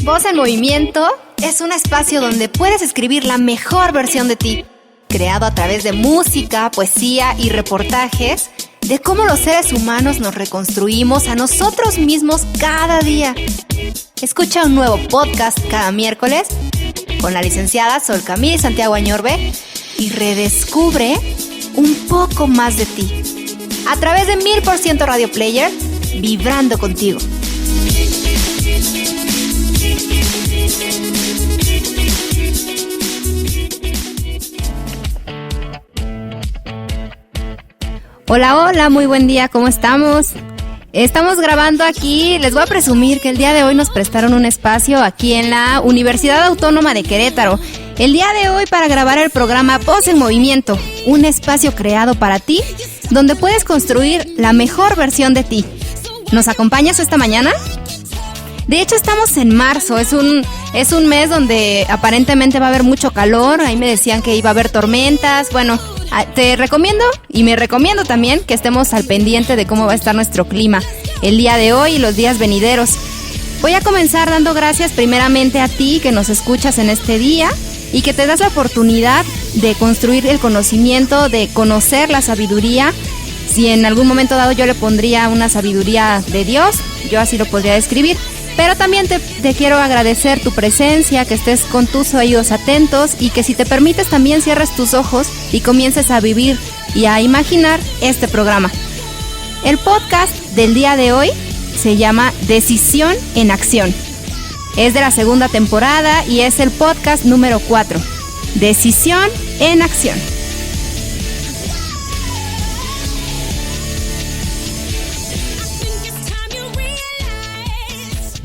Voz en Movimiento es un espacio donde puedes escribir la mejor versión de ti, creado a través de música, poesía y reportajes de cómo los seres humanos nos reconstruimos a nosotros mismos cada día. Escucha un nuevo podcast cada miércoles con la licenciada Sol Camille Santiago Añorbe y redescubre un poco más de ti a través de 1000% Radio Player, vibrando contigo. Hola, hola, muy buen día, ¿cómo estamos? Estamos grabando aquí, les voy a presumir que el día de hoy nos prestaron un espacio aquí en la Universidad Autónoma de Querétaro. El día de hoy para grabar el programa Voz en Movimiento, un espacio creado para ti, donde puedes construir la mejor versión de ti. ¿Nos acompañas esta mañana? De hecho, estamos en marzo, es un mes donde aparentemente va a haber mucho calor, ahí me decían que iba a haber tormentas, bueno, te recomiendo y me recomiendo también que estemos al pendiente de cómo va a estar nuestro clima el día de hoy y los días venideros. Voy a comenzar dando gracias primeramente a ti que nos escuchas en este día y que te das la oportunidad de construir el conocimiento, de conocer la sabiduría. Si en algún momento dado yo le pondría una sabiduría de Dios, yo así lo podría describir. Pero también te quiero agradecer tu presencia, que estés con tus oídos atentos y que si te permites también cierres tus ojos y comiences a vivir y a imaginar este programa. El podcast del día de hoy se llama Decisión en Acción. Es de la segunda temporada y es el podcast número 4. Decisión en Acción.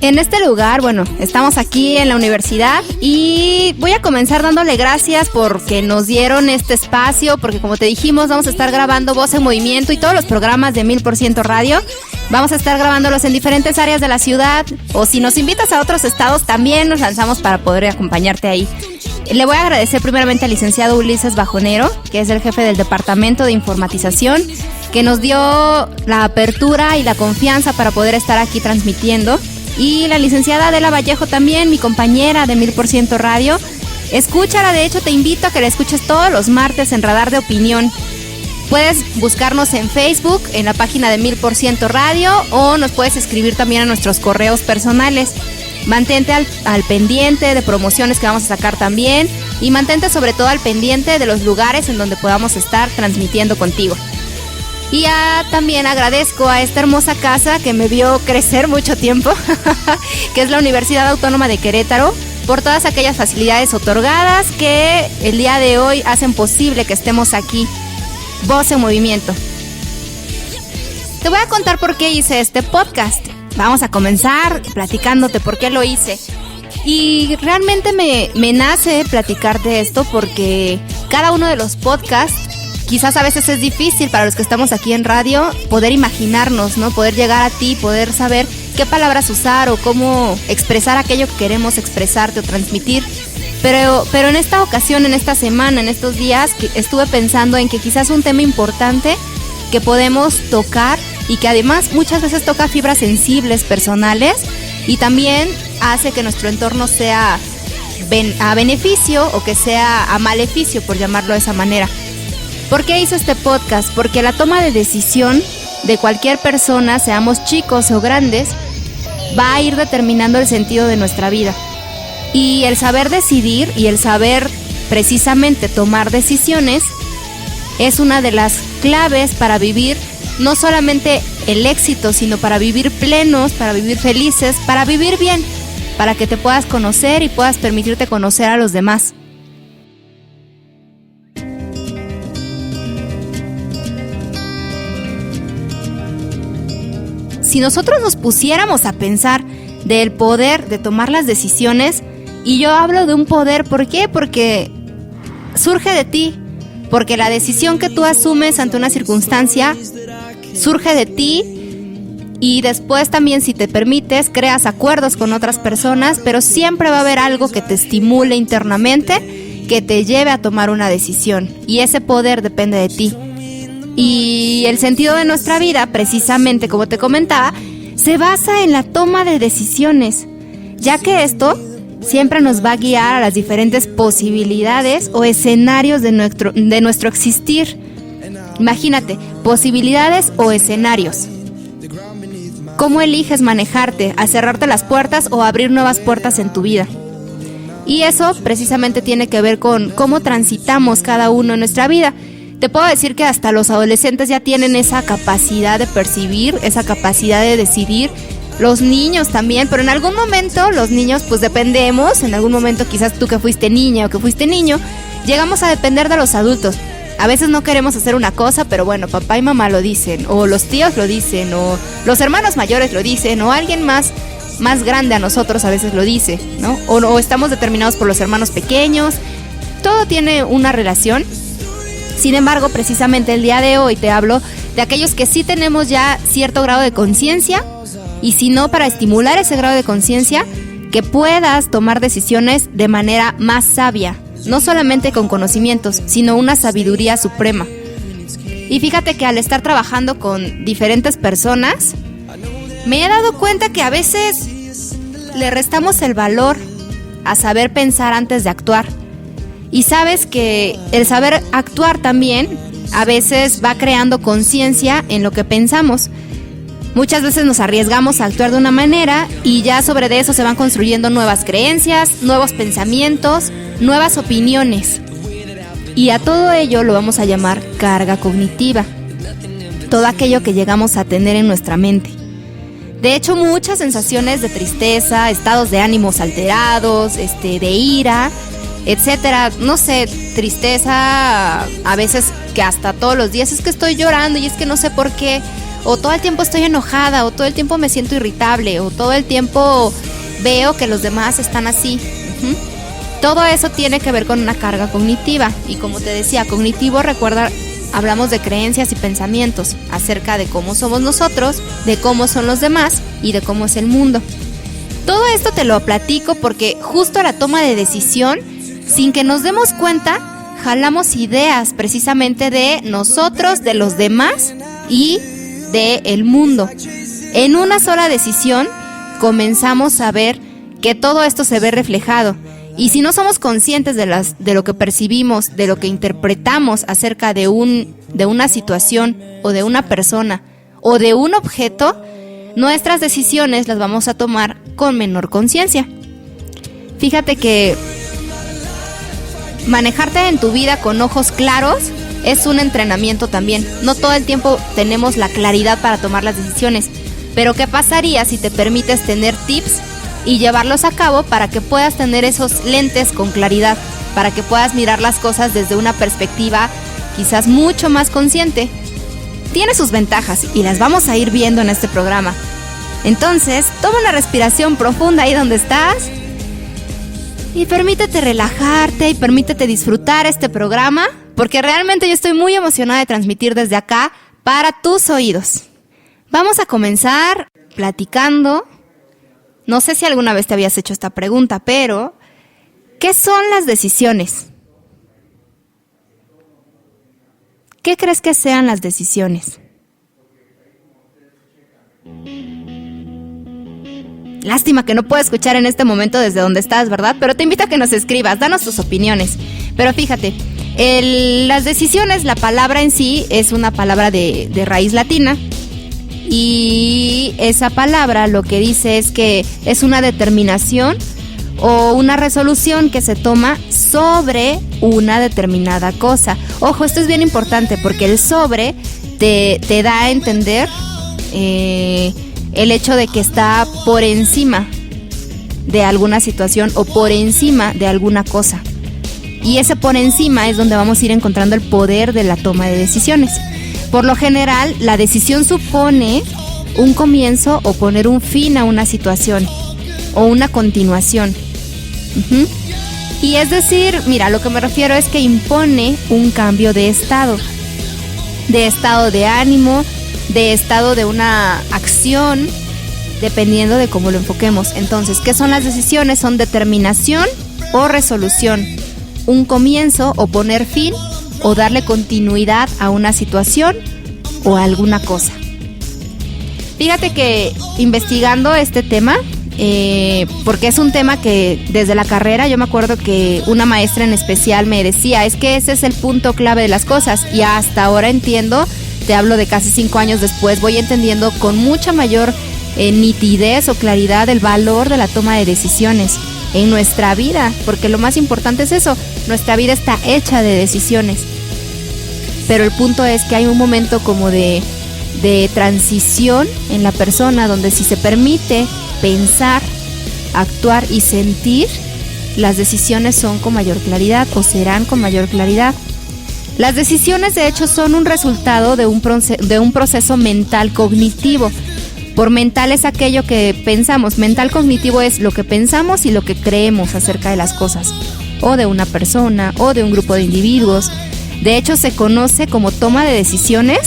En este lugar, bueno, estamos aquí en la universidad y voy a comenzar dándole gracias porque nos dieron este espacio, porque como te dijimos, vamos a estar grabando Voz en Movimiento y todos los programas de 1000% Radio. Vamos a estar grabándolos en diferentes áreas de la ciudad, o si nos invitas a otros estados, también nos lanzamos para poder acompañarte ahí. Le voy a agradecer primeramente al licenciado Ulises Bajonero, que es el jefe del Departamento de Informatización, que nos dio la apertura y la confianza para poder estar aquí transmitiendo. Y la licenciada Adela Vallejo también, mi compañera de 1000% Radio. Escúchala, de hecho te invito a que la escuches todos los martes en Radar de Opinión. Puedes buscarnos en Facebook, en la página de 1000% Radio, o nos puedes escribir también a nuestros correos personales. Mantente al pendiente de promociones que vamos a sacar también, y mantente sobre todo al pendiente de los lugares en donde podamos estar transmitiendo contigo. Y también agradezco a esta hermosa casa que me vio crecer mucho tiempo, que es la Universidad Autónoma de Querétaro, por todas aquellas facilidades otorgadas que el día de hoy hacen posible que estemos aquí. Voz en Movimiento. Te voy a contar por qué hice este podcast. Vamos a comenzar platicándote por qué lo hice. Y realmente me nace platicarte esto porque cada uno de los podcasts, quizás a veces es difícil para los que estamos aquí en radio poder imaginarnos, ¿no? Poder llegar a ti, poder saber qué palabras usar o cómo expresar aquello que queremos expresarte o transmitir. Pero en esta ocasión, en esta semana, en estos días, estuve pensando en que quizás un tema importante que podemos tocar y que además muchas veces toca fibras sensibles, personales, y también hace que nuestro entorno sea a beneficio o que sea a maleficio, por llamarlo de esa manera. ¿Por qué hice este podcast? Porque la toma de decisión de cualquier persona, seamos chicos o grandes, va a ir determinando el sentido de nuestra vida. Y el saber decidir y el saber precisamente tomar decisiones es una de las claves para vivir no solamente el éxito, sino para vivir plenos, para vivir felices, para vivir bien, para que te puedas conocer y puedas permitirte conocer a los demás. Si nosotros nos pusiéramos a pensar del poder de tomar las decisiones, y yo hablo de un poder, ¿por qué? Porque surge de ti, porque la decisión que tú asumes ante una circunstancia surge de ti, y después también, si te permites, creas acuerdos con otras personas, pero siempre va a haber algo que te estimule internamente, que te lleve a tomar una decisión, y ese poder depende de ti. Y el sentido de nuestra vida, precisamente como te comentaba, se basa en la toma de decisiones, ya que esto siempre nos va a guiar a las diferentes posibilidades o escenarios de nuestro existir. Imagínate, posibilidades o escenarios. ¿Cómo eliges manejarte? ¿A cerrarte las puertas o abrir nuevas puertas en tu vida? Y eso precisamente tiene que ver con cómo transitamos cada uno en nuestra vida. Te puedo decir que hasta los adolescentes ya tienen esa capacidad de percibir, esa capacidad de decidir. Los niños también, pero en algún momento los niños pues dependemos, en algún momento quizás tú que fuiste niña o que fuiste niño, llegamos a depender de los adultos. A veces no queremos hacer una cosa, pero bueno, papá y mamá lo dicen, o los tíos lo dicen, o los hermanos mayores lo dicen, o alguien más grande a nosotros a veces lo dice, ¿no? O estamos determinados por los hermanos pequeños. Todo tiene una relación. Sin embargo, precisamente el día de hoy te hablo de aquellos que sí tenemos ya cierto grado de conciencia, y si no, para estimular ese grado de conciencia, que puedas tomar decisiones de manera más sabia, no solamente con conocimientos, sino una sabiduría suprema. Y fíjate que al estar trabajando con diferentes personas, me he dado cuenta que a veces le restamos el valor a saber pensar antes de actuar. Y sabes que el saber actuar también a veces va creando conciencia en lo que pensamos. Muchas veces nos arriesgamos a actuar de una manera y ya sobre de eso se van construyendo nuevas creencias, nuevos pensamientos, nuevas opiniones. Y a todo ello lo vamos a llamar carga cognitiva. Todo aquello que llegamos a tener en nuestra mente. De hecho, muchas sensaciones de tristeza, estados de ánimos alterados, de ira, etcétera, no sé, tristeza, a veces que hasta todos los días es que estoy llorando y es que no sé por qué, o todo el tiempo estoy enojada, o todo el tiempo me siento irritable, o todo el tiempo veo que los demás están así. Todo eso tiene que ver con una carga cognitiva, y como te decía, cognitivo, recuerda, hablamos de creencias y pensamientos acerca de cómo somos nosotros, de cómo son los demás y de cómo es el mundo. Todo esto te lo platico porque justo a la toma de decisión, sin que nos demos cuenta, jalamos ideas precisamente de nosotros, de los demás y de el mundo. En una sola decisión comenzamos a ver que todo esto se ve reflejado. Y si no somos conscientes de lo que percibimos, de lo que interpretamos acerca de una situación o de una persona o de un objeto, nuestras decisiones las vamos a tomar con menor conciencia. Fíjate que manejarte en tu vida con ojos claros es un entrenamiento también. No todo el tiempo tenemos la claridad para tomar las decisiones, pero ¿qué pasaría si te permites tener tips y llevarlos a cabo para que puedas tener esos lentes con claridad, para que puedas mirar las cosas desde una perspectiva quizás mucho más consciente? Tiene sus ventajas y las vamos a ir viendo en este programa. Entonces, toma una respiración profunda ahí donde estás y permítete relajarte y permítete disfrutar este programa, porque realmente yo estoy muy emocionada de transmitir desde acá para tus oídos. Vamos a comenzar platicando. No sé si alguna vez te habías hecho esta pregunta, pero ¿qué son las decisiones? ¿Qué crees que sean las decisiones? Lástima que no puedo escuchar en este momento desde donde estás, ¿verdad? Pero te invito a que nos escribas, danos tus opiniones. Pero fíjate, las decisiones, la palabra en sí es una palabra de raíz latina. Y esa palabra lo que dice es que es una determinación o una resolución que se toma sobre una determinada cosa. Ojo, esto es bien importante porque el sobre te da a entender el hecho de que está por encima de alguna situación o por encima de alguna cosa. Y ese por encima es donde vamos a ir encontrando el poder de la toma de decisiones. Por lo general, la decisión supone un comienzo o poner un fin a una situación o una continuación. Y es decir, mira, lo que me refiero es que impone un cambio de estado de ánimo, de estado de una acción, dependiendo de cómo lo enfoquemos. Entonces, ¿qué son las decisiones? Son determinación o resolución, un comienzo o poner fin o darle continuidad a una situación o a alguna cosa. Fíjate que investigando este tema, porque es un tema que desde la carrera yo me acuerdo que una maestra en especial me decía, es que ese es el punto clave de las cosas, y hasta ahora entiendo, te hablo de casi 5 años después, voy entendiendo con mucha mayor nitidez o claridad el valor de la toma de decisiones en nuestra vida, porque lo más importante es eso, nuestra vida está hecha de decisiones, pero el punto es que hay un momento como de transición en la persona donde si se permite pensar, actuar y sentir, las decisiones son con mayor claridad o serán con mayor claridad. Las decisiones de hecho son un resultado de un proceso mental cognitivo. Por mental es aquello que pensamos, mental cognitivo es lo que pensamos y lo que creemos acerca de las cosas, o de una persona, o de un grupo de individuos. De hecho se conoce como toma de decisiones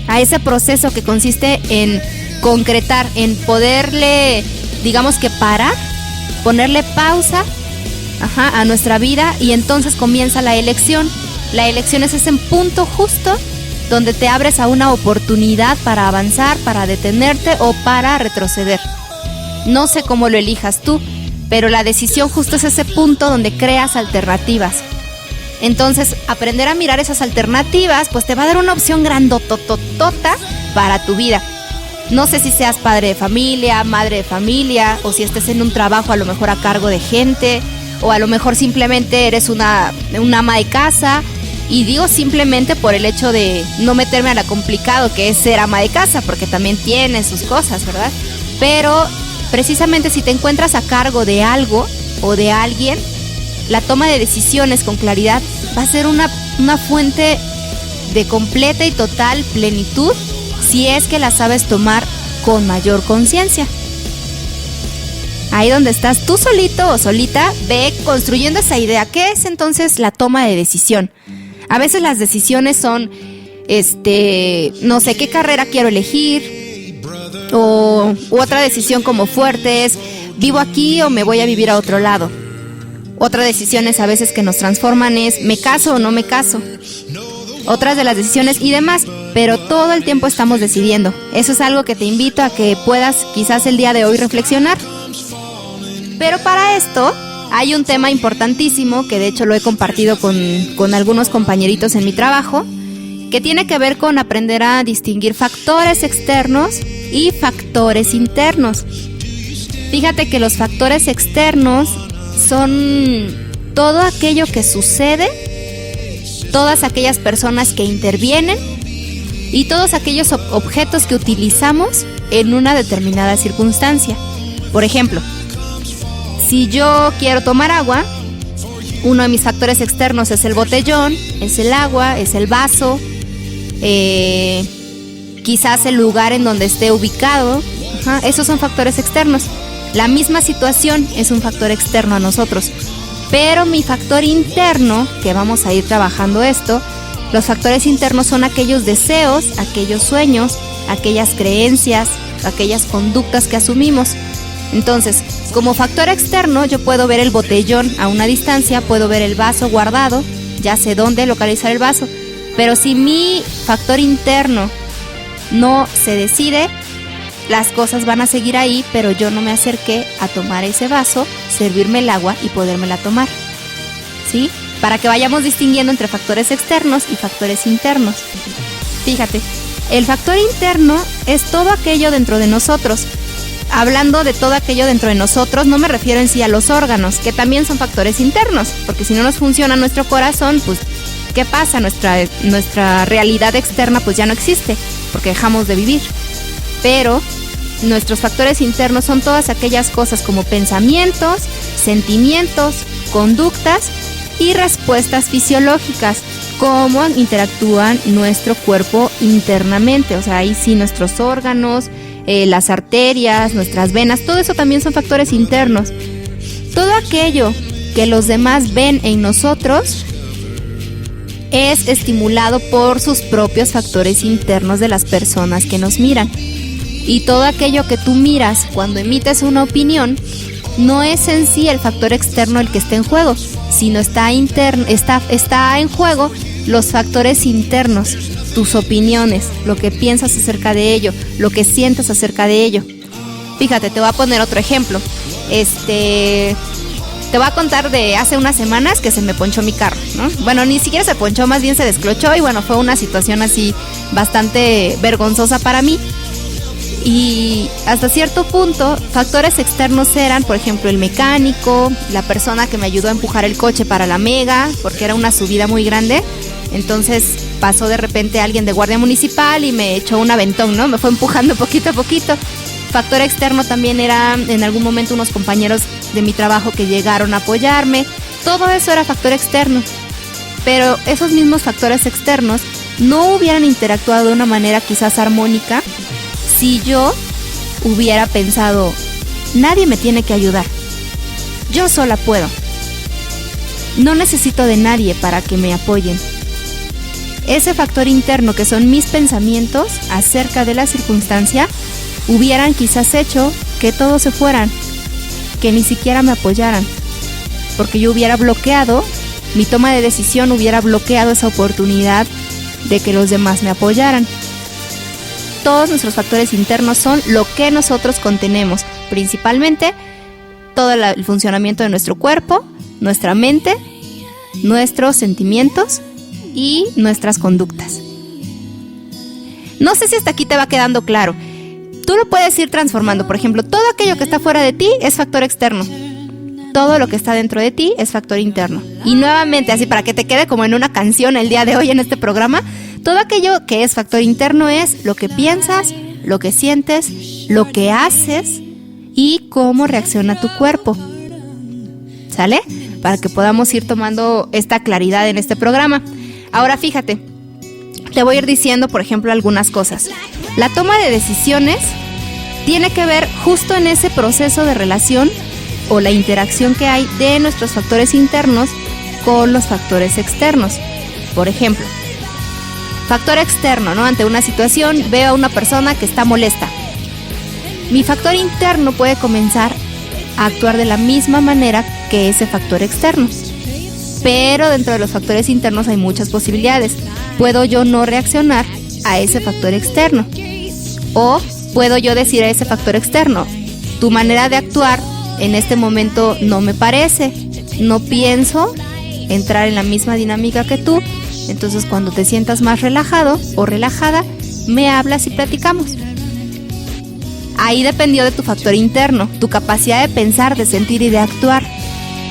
a ese proceso que consiste en concretar, en poderle, digamos que parar, ponerle pausa a nuestra vida, y entonces comienza la elección. La elección es ese punto justo donde te abres a una oportunidad para avanzar, para detenerte o para retroceder. No sé cómo lo elijas tú, pero la decisión justo es ese punto donde creas alternativas. Entonces, aprender a mirar esas alternativas, pues te va a dar una opción grandototota para tu vida. No sé si seas padre de familia, madre de familia, o si estés en un trabajo a lo mejor a cargo de gente, o a lo mejor simplemente eres una ama de casa. Y digo simplemente por el hecho de no meterme a lo complicado que es ser ama de casa, porque también tiene sus cosas, ¿verdad? Pero precisamente si te encuentras a cargo de algo o de alguien, la toma de decisiones con claridad va a ser una fuente de completa y total plenitud si es que la sabes tomar con mayor conciencia. Ahí donde estás tú solito o solita, ve construyendo esa idea. ¿Qué es entonces la toma de decisión? A veces las decisiones son, no sé qué carrera quiero elegir, o otra decisión como fuerte es, ¿vivo aquí o me voy a vivir a otro lado? Otra decisión es a veces que nos transforman es, ¿me caso o no me caso? Otras de las decisiones y demás, pero todo el tiempo estamos decidiendo. Eso es algo que te invito a que puedas quizás el día de hoy reflexionar. Pero para esto hay un tema importantísimo que de hecho lo he compartido con algunos compañeritos en mi trabajo, que tiene que ver con aprender a distinguir factores externos y factores internos. Fíjate que los factores externos son todo aquello que sucede, todas aquellas personas que intervienen y todos aquellos objetos que utilizamos en una determinada circunstancia. Por ejemplo, si yo quiero tomar agua, uno de mis factores externos es el botellón, es el agua, es el vaso, quizás el lugar en donde esté ubicado. Esos son factores externos. La misma situación es un factor externo a nosotros. Pero mi factor interno, que vamos a ir trabajando esto, los factores internos son aquellos deseos, aquellos sueños, aquellas creencias, aquellas conductas que asumimos. Entonces, como factor externo, yo puedo ver el botellón a una distancia, puedo ver el vaso guardado, ya sé dónde localizar el vaso. Pero si mi factor interno no se decide, las cosas van a seguir ahí, pero yo no me acerqué a tomar ese vaso, servirme el agua y podérmela tomar. ¿Sí? Para que vayamos distinguiendo entre factores externos y factores internos. Fíjate, el factor interno es todo aquello dentro de nosotros. Hablando de todo aquello dentro de nosotros, no me refiero en sí a los órganos, que también son factores internos, porque si no nos funciona nuestro corazón, pues, ¿qué pasa? Nuestra realidad externa pues ya no existe, porque dejamos de vivir. Pero nuestros factores internos son todas aquellas cosas como pensamientos, sentimientos, conductas y respuestas fisiológicas, cómo interactúan nuestro cuerpo internamente. O sea, ahí sí nuestros órganos, las arterias, nuestras venas, todo eso también son factores internos. Todo aquello que los demás ven en nosotros es estimulado por sus propios factores internos de las personas que nos miran. Y todo aquello que tú miras cuando emites una opinión no es en sí el factor externo el que está en juego, sino está en juego los factores internos. tus opiniones, lo que piensas acerca de ello, lo que sientes acerca de ello. Fíjate, te voy a poner otro ejemplo. Te voy a contar de hace unas semanas que se me ponchó mi carro, ¿no? Bueno, ni siquiera se ponchó, más bien se desclochó y bueno, fue una situación así bastante vergonzosa para mí. Y hasta cierto punto, factores externos eran, por ejemplo, el mecánico, la persona que me ayudó a empujar el coche para la mega, porque era una subida muy grande. Entonces pasó de repente alguien de guardia municipal y me echó un aventón, ¿no? Me fue empujando poquito a poquito. Factor externo también era en algún momento unos compañeros de mi trabajo que llegaron a apoyarme. Todo eso era factor externo. Pero esos mismos factores externos no hubieran interactuado de una manera quizás armónica si yo hubiera pensado, nadie me tiene que ayudar. Yo sola puedo. No necesito de nadie para que me apoyen. Ese factor interno que son mis pensamientos acerca de la circunstancia hubieran quizás hecho que todos se fueran, que ni siquiera me apoyaran, porque yo hubiera bloqueado, mi toma de decisión hubiera bloqueado esa oportunidad de que los demás me apoyaran. Todos nuestros factores internos son lo que nosotros contenemos, principalmente todo el funcionamiento de nuestro cuerpo, nuestra mente, nuestros sentimientos y nuestras conductas. No sé si hasta aquí te va quedando claro. Tú lo puedes ir transformando. Por ejemplo, todo aquello que está fuera de ti es factor externo. Todo lo que está dentro de ti es factor interno. Y nuevamente, así para que te quede como en una canción el día de hoy en este programa, todo aquello que es factor interno es lo que piensas, lo que sientes, lo que haces y cómo reacciona tu cuerpo. ¿Sale? Para que podamos ir tomando esta claridad en este programa. Ahora fíjate, te voy a ir diciendo, por ejemplo, algunas cosas. La toma de decisiones tiene que ver justo en ese proceso de relación o la interacción que hay de nuestros factores internos con los factores externos. Por ejemplo, factor externo, ¿no? Ante una situación veo a una persona que está molesta. Mi factor interno puede comenzar a actuar de la misma manera que ese factor externo. Pero dentro de los factores internos hay muchas posibilidades. Puedo yo no reaccionar a ese factor externo. O puedo yo decir a ese factor externo, tu manera de actuar en este momento no me parece, no pienso entrar en la misma dinámica que tú, entonces cuando te sientas más relajado o relajada, me hablas y platicamos. Ahí dependió de tu factor interno, tu capacidad de pensar, de sentir y de actuar,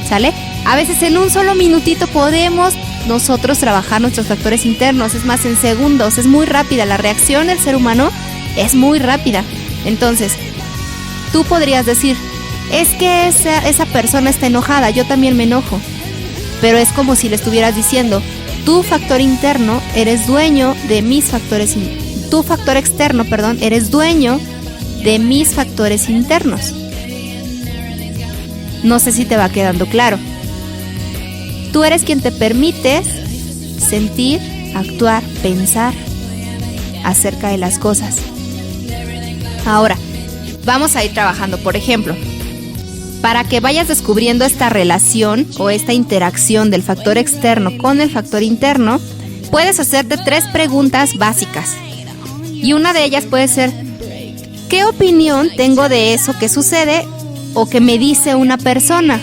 ¿sale? A veces en un solo minutito podemos nosotros trabajar nuestros factores internos, es más, en segundos, es muy rápida, la reacción del ser humano es muy rápida. Entonces, tú podrías decir, es que esa persona está enojada, yo también me enojo. Pero es como si le estuvieras diciendo, tu factor interno eres dueño de mis factores, tu factor externo, perdón, eres dueño de mis factores internos. No sé si te va quedando claro. Tú eres quien te permites sentir, actuar, pensar acerca de las cosas. Ahora, vamos a ir trabajando, por ejemplo, para que vayas descubriendo esta relación o esta interacción del factor externo con el factor interno, puedes hacerte 3 preguntas básicas. Y una de ellas puede ser, ¿qué opinión tengo de eso que sucede o que me dice una persona?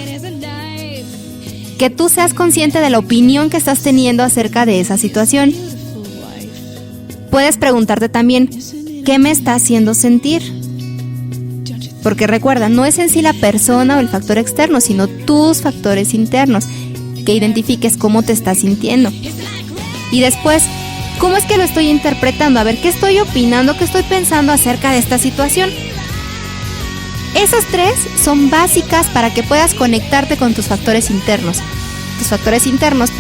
Que tú seas consciente de la opinión que estás teniendo acerca de esa situación. Puedes preguntarte también, ¿qué me está haciendo sentir? Porque recuerda, no es en sí la persona o el factor externo, sino tus factores internos, que identifiques cómo te estás sintiendo. Y después, ¿cómo es que lo estoy interpretando? A ver, ¿qué estoy opinando? ¿Qué estoy pensando acerca de esta situación? Esas 3 son básicas para que puedas conectarte con tus factores internos. Tus factores internos,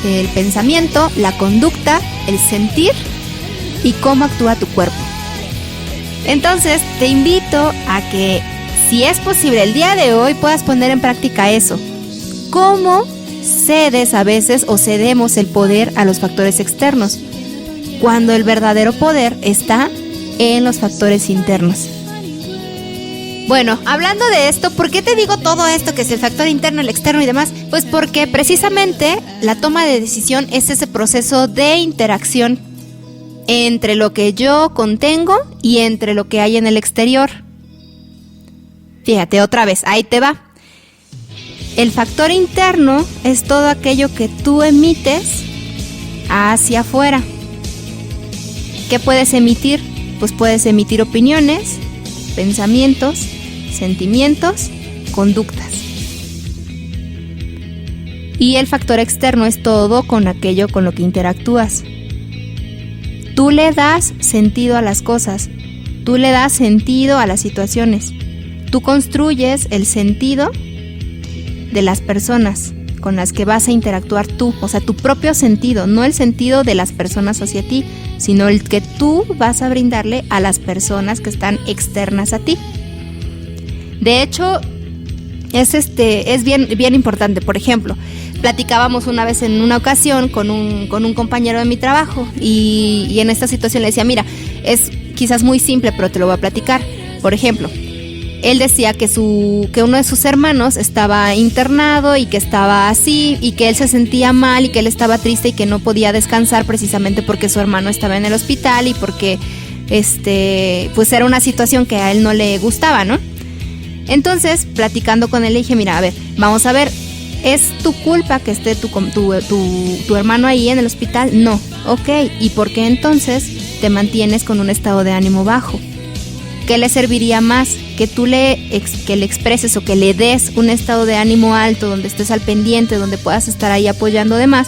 el pensamiento, la conducta, el sentir y cómo actúa tu cuerpo. Entonces, te invito a que, si es posible, el día de hoy puedas poner en práctica eso. ¿Cómo cedes a veces o cedemos el poder a los factores externos? Cuando el verdadero poder está en los factores internos. Bueno, hablando de esto, ¿por qué te digo todo esto que es el factor interno, el externo y demás? Pues porque precisamente la toma de decisión es ese proceso de interacción entre lo que yo contengo y entre lo que hay en el exterior. Fíjate, otra vez, ahí te va. El factor interno es todo aquello que tú emites hacia afuera. ¿Qué puedes emitir? Pues puedes emitir opiniones, pensamientos, sentimientos, conductas. Y el factor externo es todo con aquello con lo que interactúas. Tú le das sentido a las cosas, tú le das sentido a las situaciones. Tú construyes el sentido de las personas con las que vas a interactuar tú, o sea, tu propio sentido, no el sentido de las personas hacia ti, sino el que tú vas a brindarle a las personas que están externas a ti. De hecho, es bien importante. Por ejemplo, platicábamos una vez en una ocasión con un compañero de mi trabajo y en esta situación le decía, mira, es quizás muy simple, pero te lo voy a platicar. Por ejemplo, él decía que uno de sus hermanos estaba internado y que estaba así y que él se sentía mal y que él estaba triste y que no podía descansar precisamente porque su hermano estaba en el hospital y porque pues era una situación que a él no le gustaba, ¿no? Entonces, platicando con él, le dije, mira, a ver, vamos a ver, ¿es tu culpa que esté tu hermano ahí en el hospital? No, ok, ¿y por qué entonces te mantienes con un estado de ánimo bajo? ¿Qué le serviría más? Que tú que le expreses o que le des un estado de ánimo alto, donde estés al pendiente, donde puedas estar ahí apoyando demás,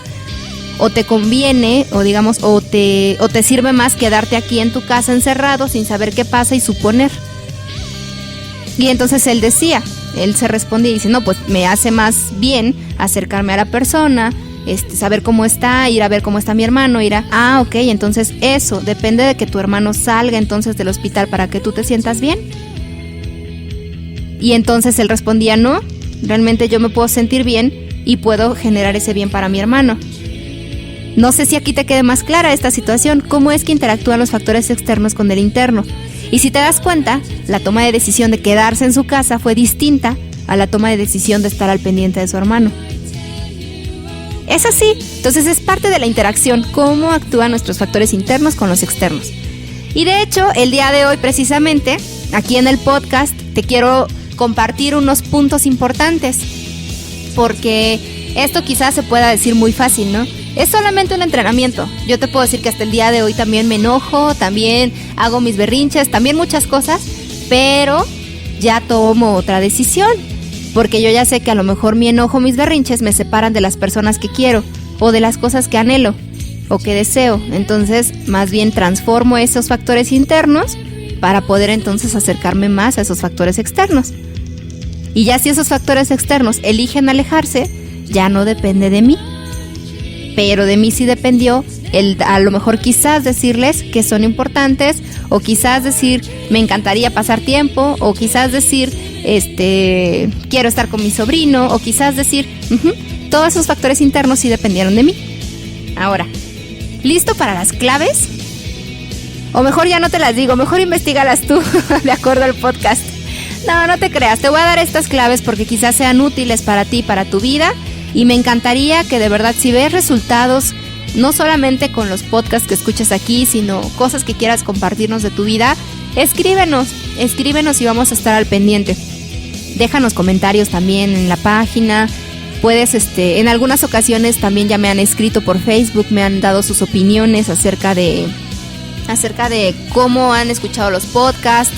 o te conviene, o digamos, o te sirve más quedarte aquí en tu casa encerrado sin saber qué pasa y suponer. Y entonces él se respondía y dice, no, pues me hace más bien acercarme a la persona, saber cómo está, ir a ver cómo está mi hermano, ok, entonces eso, depende de que tu hermano salga entonces del hospital para que tú te sientas bien. Y entonces él respondía, no, realmente yo me puedo sentir bien y puedo generar ese bien para mi hermano. No sé si aquí te quede más clara esta situación, cómo es que interactúan los factores externos con el interno. Y si te das cuenta, la toma de decisión de quedarse en su casa fue distinta a la toma de decisión de estar al pendiente de su hermano. Es así, entonces es parte de la interacción, cómo actúan nuestros factores internos con los externos. Y de hecho, el día de hoy precisamente, aquí en el podcast, te quiero compartir unos puntos importantes, porque esto quizás se pueda decir muy fácil, ¿no? Es solamente un entrenamiento. Yo te puedo decir que hasta el día de hoy también me enojo, también hago mis berrinches, también muchas cosas, pero ya tomo otra decisión. Porque yo ya sé que a lo mejor mi enojo, mis berrinches me separan de las personas que quiero o de las cosas que anhelo o que deseo. Entonces, más bien transformo esos factores internos para poder entonces acercarme más a esos factores externos. Y ya si esos factores externos eligen alejarse, ya no depende de mí. Pero de mí sí dependió a lo mejor quizás decirles que son importantes, o quizás decir me encantaría pasar tiempo, o quizás decir quiero estar con mi sobrino, o quizás decir todos esos factores internos sí dependieron de mí. Ahora, ¿listo para las claves? O mejor ya no te las digo, mejor investígalas tú de acuerdo al podcast. No te creas, te voy a dar estas claves porque quizás sean útiles para ti, para tu vida, y me encantaría que de verdad, si ves resultados, no solamente con los podcasts que escuchas aquí, sino cosas que quieras compartirnos de tu vida, escríbenos y vamos a estar al pendiente. Déjanos comentarios también en la página. Puedes, en algunas ocasiones también ya me han escrito por Facebook, me han dado sus opiniones acerca de cómo han escuchado los podcasts.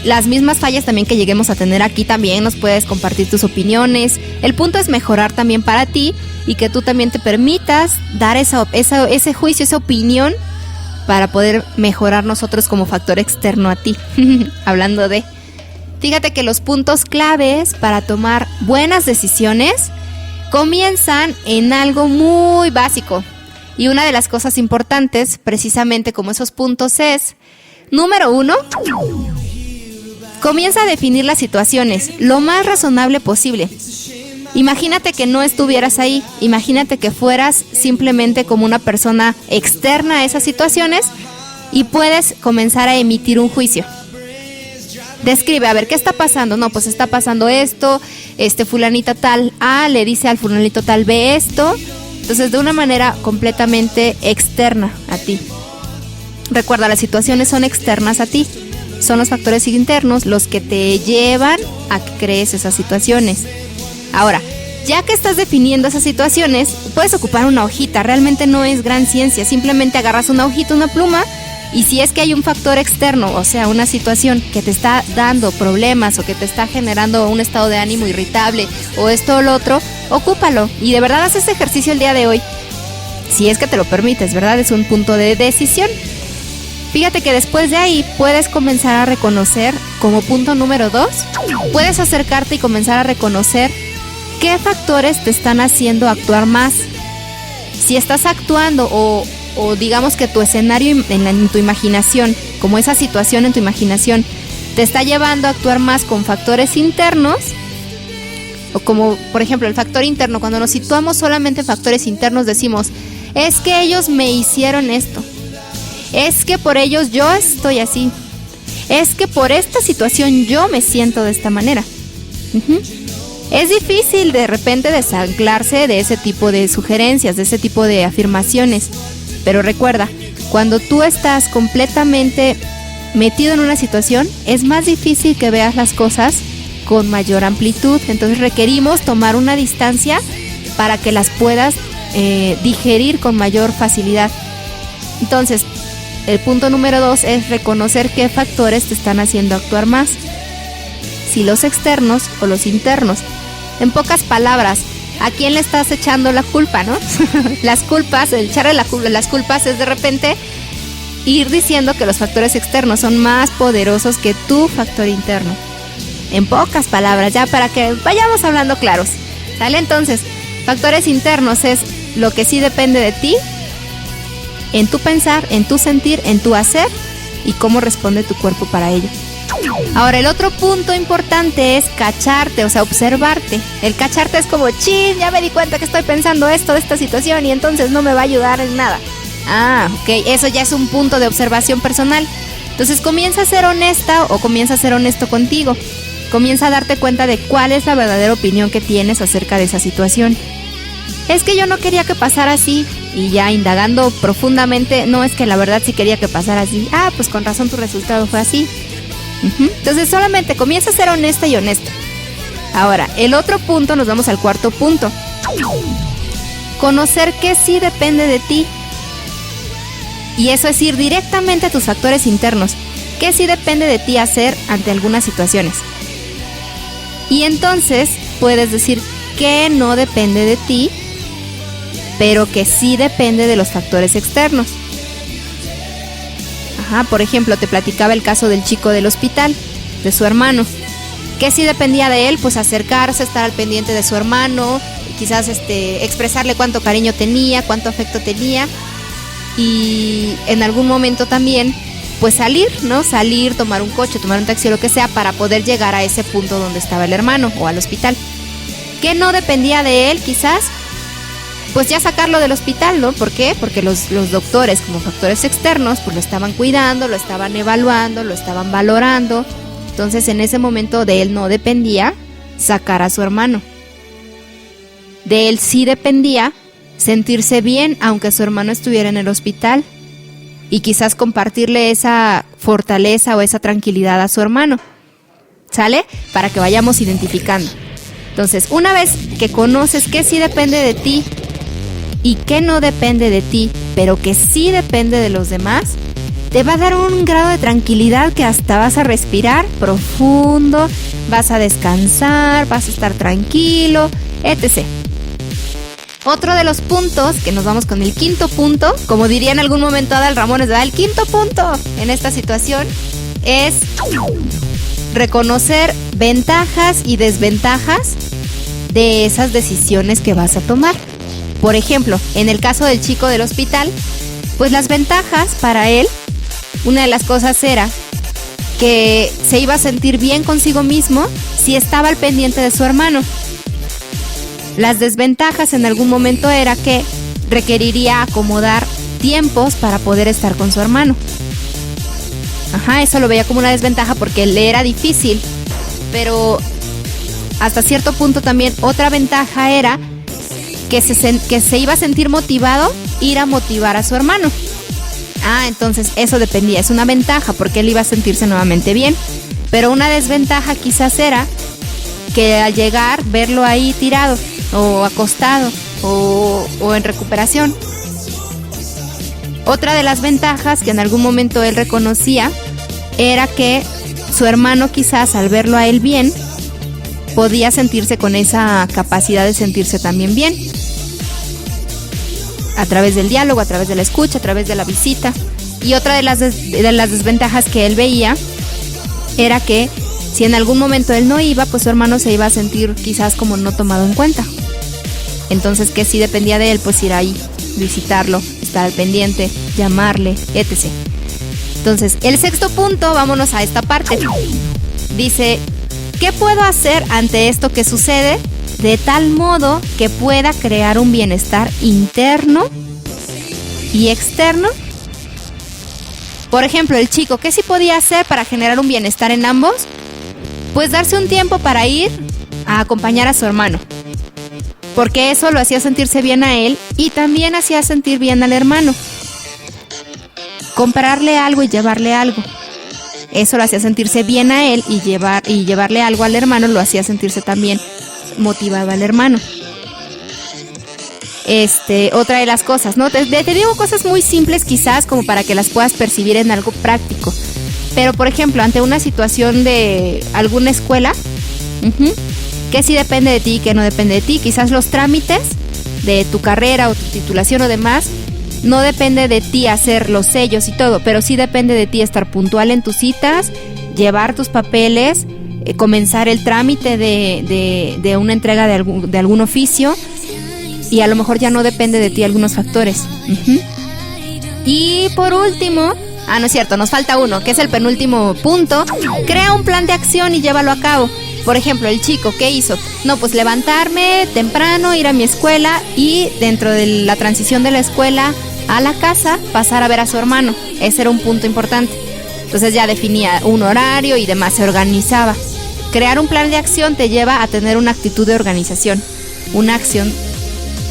Las mismas fallas también que lleguemos a tener aquí, también nos puedes compartir tus opiniones. El punto es mejorar también para ti y que tú también te permitas dar ese juicio, esa opinión para poder mejorar nosotros como factor externo a ti. Hablando de... Fíjate que los puntos claves para tomar buenas decisiones comienzan en algo muy básico. Y una de las cosas importantes, precisamente como esos puntos, es... Número 1... Comienza a definir las situaciones lo más razonable posible. Imagínate que no estuvieras ahí, imagínate que fueras simplemente como una persona externa a esas situaciones y puedes comenzar a emitir un juicio. Describe, a ver, ¿qué está pasando? No, pues está pasando esto, fulanita tal A le dice al fulanito tal B esto. Entonces, de una manera completamente externa a ti. Recuerda, las situaciones son externas a ti. Son los factores internos los que te llevan a que crees esas situaciones. Ahora, ya que estás definiendo esas situaciones, puedes ocupar una hojita. Realmente no es gran ciencia. Simplemente agarras una hojita, una pluma, y si es que hay un factor externo, o sea, una situación que te está dando problemas o que te está generando un estado de ánimo irritable o esto o lo otro, ocúpalo. Y de verdad haz este ejercicio el día de hoy. Si es que te lo permites, ¿verdad? Es un punto de decisión. Fíjate que después de ahí puedes comenzar a reconocer, como punto número 2, puedes acercarte y comenzar a reconocer qué factores te están haciendo actuar más. Si estás actuando o digamos que tu escenario en tu imaginación, como esa situación en tu imaginación, te está llevando a actuar más con factores internos, o como por ejemplo el factor interno, cuando nos situamos solamente en factores internos decimos, es que ellos me hicieron esto, es que por ellos yo estoy así, es que por esta situación yo me siento de esta manera. Es difícil de repente desanclarse de ese tipo de sugerencias, de ese tipo de afirmaciones, pero recuerda, cuando tú estás completamente metido en una situación, es más difícil que veas las cosas con mayor amplitud. Entonces requerimos tomar una distancia para que las puedas digerir con mayor facilidad. Entonces, el punto número 2 es reconocer qué factores te están haciendo actuar más, si los externos o los internos. En pocas palabras, ¿a quién le estás echando la culpa, no? Las culpas, el echarle las culpas es de repente ir diciendo que los factores externos son más poderosos que tu factor interno. En pocas palabras, ya para que vayamos hablando claros, ¿sale? Entonces, factores internos es lo que sí depende de ti, en tu pensar, en tu sentir, en tu hacer y cómo responde tu cuerpo para ello. Ahora, el otro punto importante es cacharte, o sea, observarte. El cacharte es como, chin, ya me di cuenta que estoy pensando esto de esta situación y entonces no me va a ayudar en nada. Ok, eso ya es un punto de observación personal. Entonces comienza a ser honesta o comienza a ser honesto contigo. Comienza a darte cuenta de cuál es la verdadera opinión que tienes acerca de esa situación. Es que yo no quería que pasara así. Y ya indagando profundamente, no, es que la verdad sí quería que pasara así. Pues con razón tu resultado fue así. Entonces solamente comienza a ser honesta y honesto. Ahora, el otro punto, nos vamos al cuarto punto. Conocer que sí depende de ti. Y eso es ir directamente a tus factores internos. ¿Qué sí depende de ti hacer ante algunas situaciones? Y entonces puedes decir que no depende de ti, pero que sí depende de los factores externos. Por ejemplo, te platicaba el caso del chico del hospital, de su hermano. ¿Qué sí dependía de él? Pues acercarse, estar al pendiente de su hermano, quizás expresarle cuánto cariño tenía, cuánto afecto tenía, y en algún momento también pues salir, ¿no? Salir, tomar un coche, tomar un taxi o lo que sea para poder llegar a ese punto donde estaba el hermano o al hospital. ¿Qué no dependía de él quizás? Pues ya sacarlo del hospital, ¿no? ¿Por qué? Porque los doctores como factores externos pues lo estaban cuidando, lo estaban evaluando, lo estaban valorando. Entonces en ese momento de él no dependía sacar a su hermano. De él sí dependía sentirse bien aunque su hermano estuviera en el hospital y quizás compartirle esa fortaleza o esa tranquilidad a su hermano. ¿Sale? Para que vayamos identificando. Entonces, una vez que conoces que sí depende de ti y que no depende de ti, pero que sí depende de los demás, te va a dar un grado de tranquilidad que hasta vas a respirar profundo, vas a descansar, vas a estar tranquilo, etc. Otro de los puntos, que nos vamos con el quinto punto, como diría en algún momento Adal Ramones, ¿verdad? El quinto punto en esta situación es reconocer ventajas y desventajas de esas decisiones que vas a tomar. Por ejemplo, en el caso del chico del hospital, pues las ventajas para él, una de las cosas era que se iba a sentir bien consigo mismo si estaba al pendiente de su hermano. Las desventajas en algún momento era que requeriría acomodar tiempos para poder estar con su hermano. Eso lo veía como una desventaja porque le era difícil, pero hasta cierto punto también otra ventaja era que se iba a sentir motivado ir a motivar a su hermano. Entonces eso dependía, es una ventaja porque él iba a sentirse nuevamente bien. Pero una desventaja quizás era que al llegar, verlo ahí tirado o acostado o en recuperación. Otra de las ventajas que en algún momento él reconocía era que su hermano quizás al verlo a él bien, podía sentirse con esa capacidad de sentirse también bien. A través del diálogo, a través de la escucha, a través de la visita. Y otra de las desventajas que él veía era que si en algún momento él no iba, pues su hermano se iba a sentir quizás como no tomado en cuenta. Entonces que si dependía de él, pues ir ahí, visitarlo, estar al pendiente, llamarle, etc. Entonces, el sexto punto, vámonos a esta parte. Dice, ¿qué puedo hacer ante esto que sucede? De tal modo que pueda crear un bienestar interno y externo. Por ejemplo, el chico, ¿qué sí podía hacer para generar un bienestar en ambos? Pues darse un tiempo para ir a acompañar a su hermano, porque eso lo hacía sentirse bien a él y también hacía sentir bien al hermano. Comprarle algo y llevarle algo, eso lo hacía sentirse bien a él, y llevarle algo al hermano lo hacía sentirse también motivado al hermano. Otra de las cosas, ¿no? Te digo cosas muy simples quizás como para que las puedas percibir en algo práctico. Pero por ejemplo, ante una situación de alguna escuela, que sí depende de ti y que no depende de ti, quizás los trámites de tu carrera o tu titulación o demás, no depende de ti hacer los sellos y todo, pero sí depende de ti estar puntual en tus citas, llevar tus papeles, comenzar el trámite de una entrega de algún oficio, y a lo mejor ya no depende de ti algunos factores. Y por último, no es cierto, nos falta uno, que es el penúltimo punto. Crea un plan de acción y llévalo a cabo. Por ejemplo, el chico, ¿qué hizo? No, pues levantarme temprano, ir a mi escuela y dentro de la transición de la escuela a la casa, pasar a ver a su hermano. Ese era un punto importante. Entonces ya definía un horario y demás, se organizaba. Crear un plan de acción te lleva a tener una actitud de organización, una acción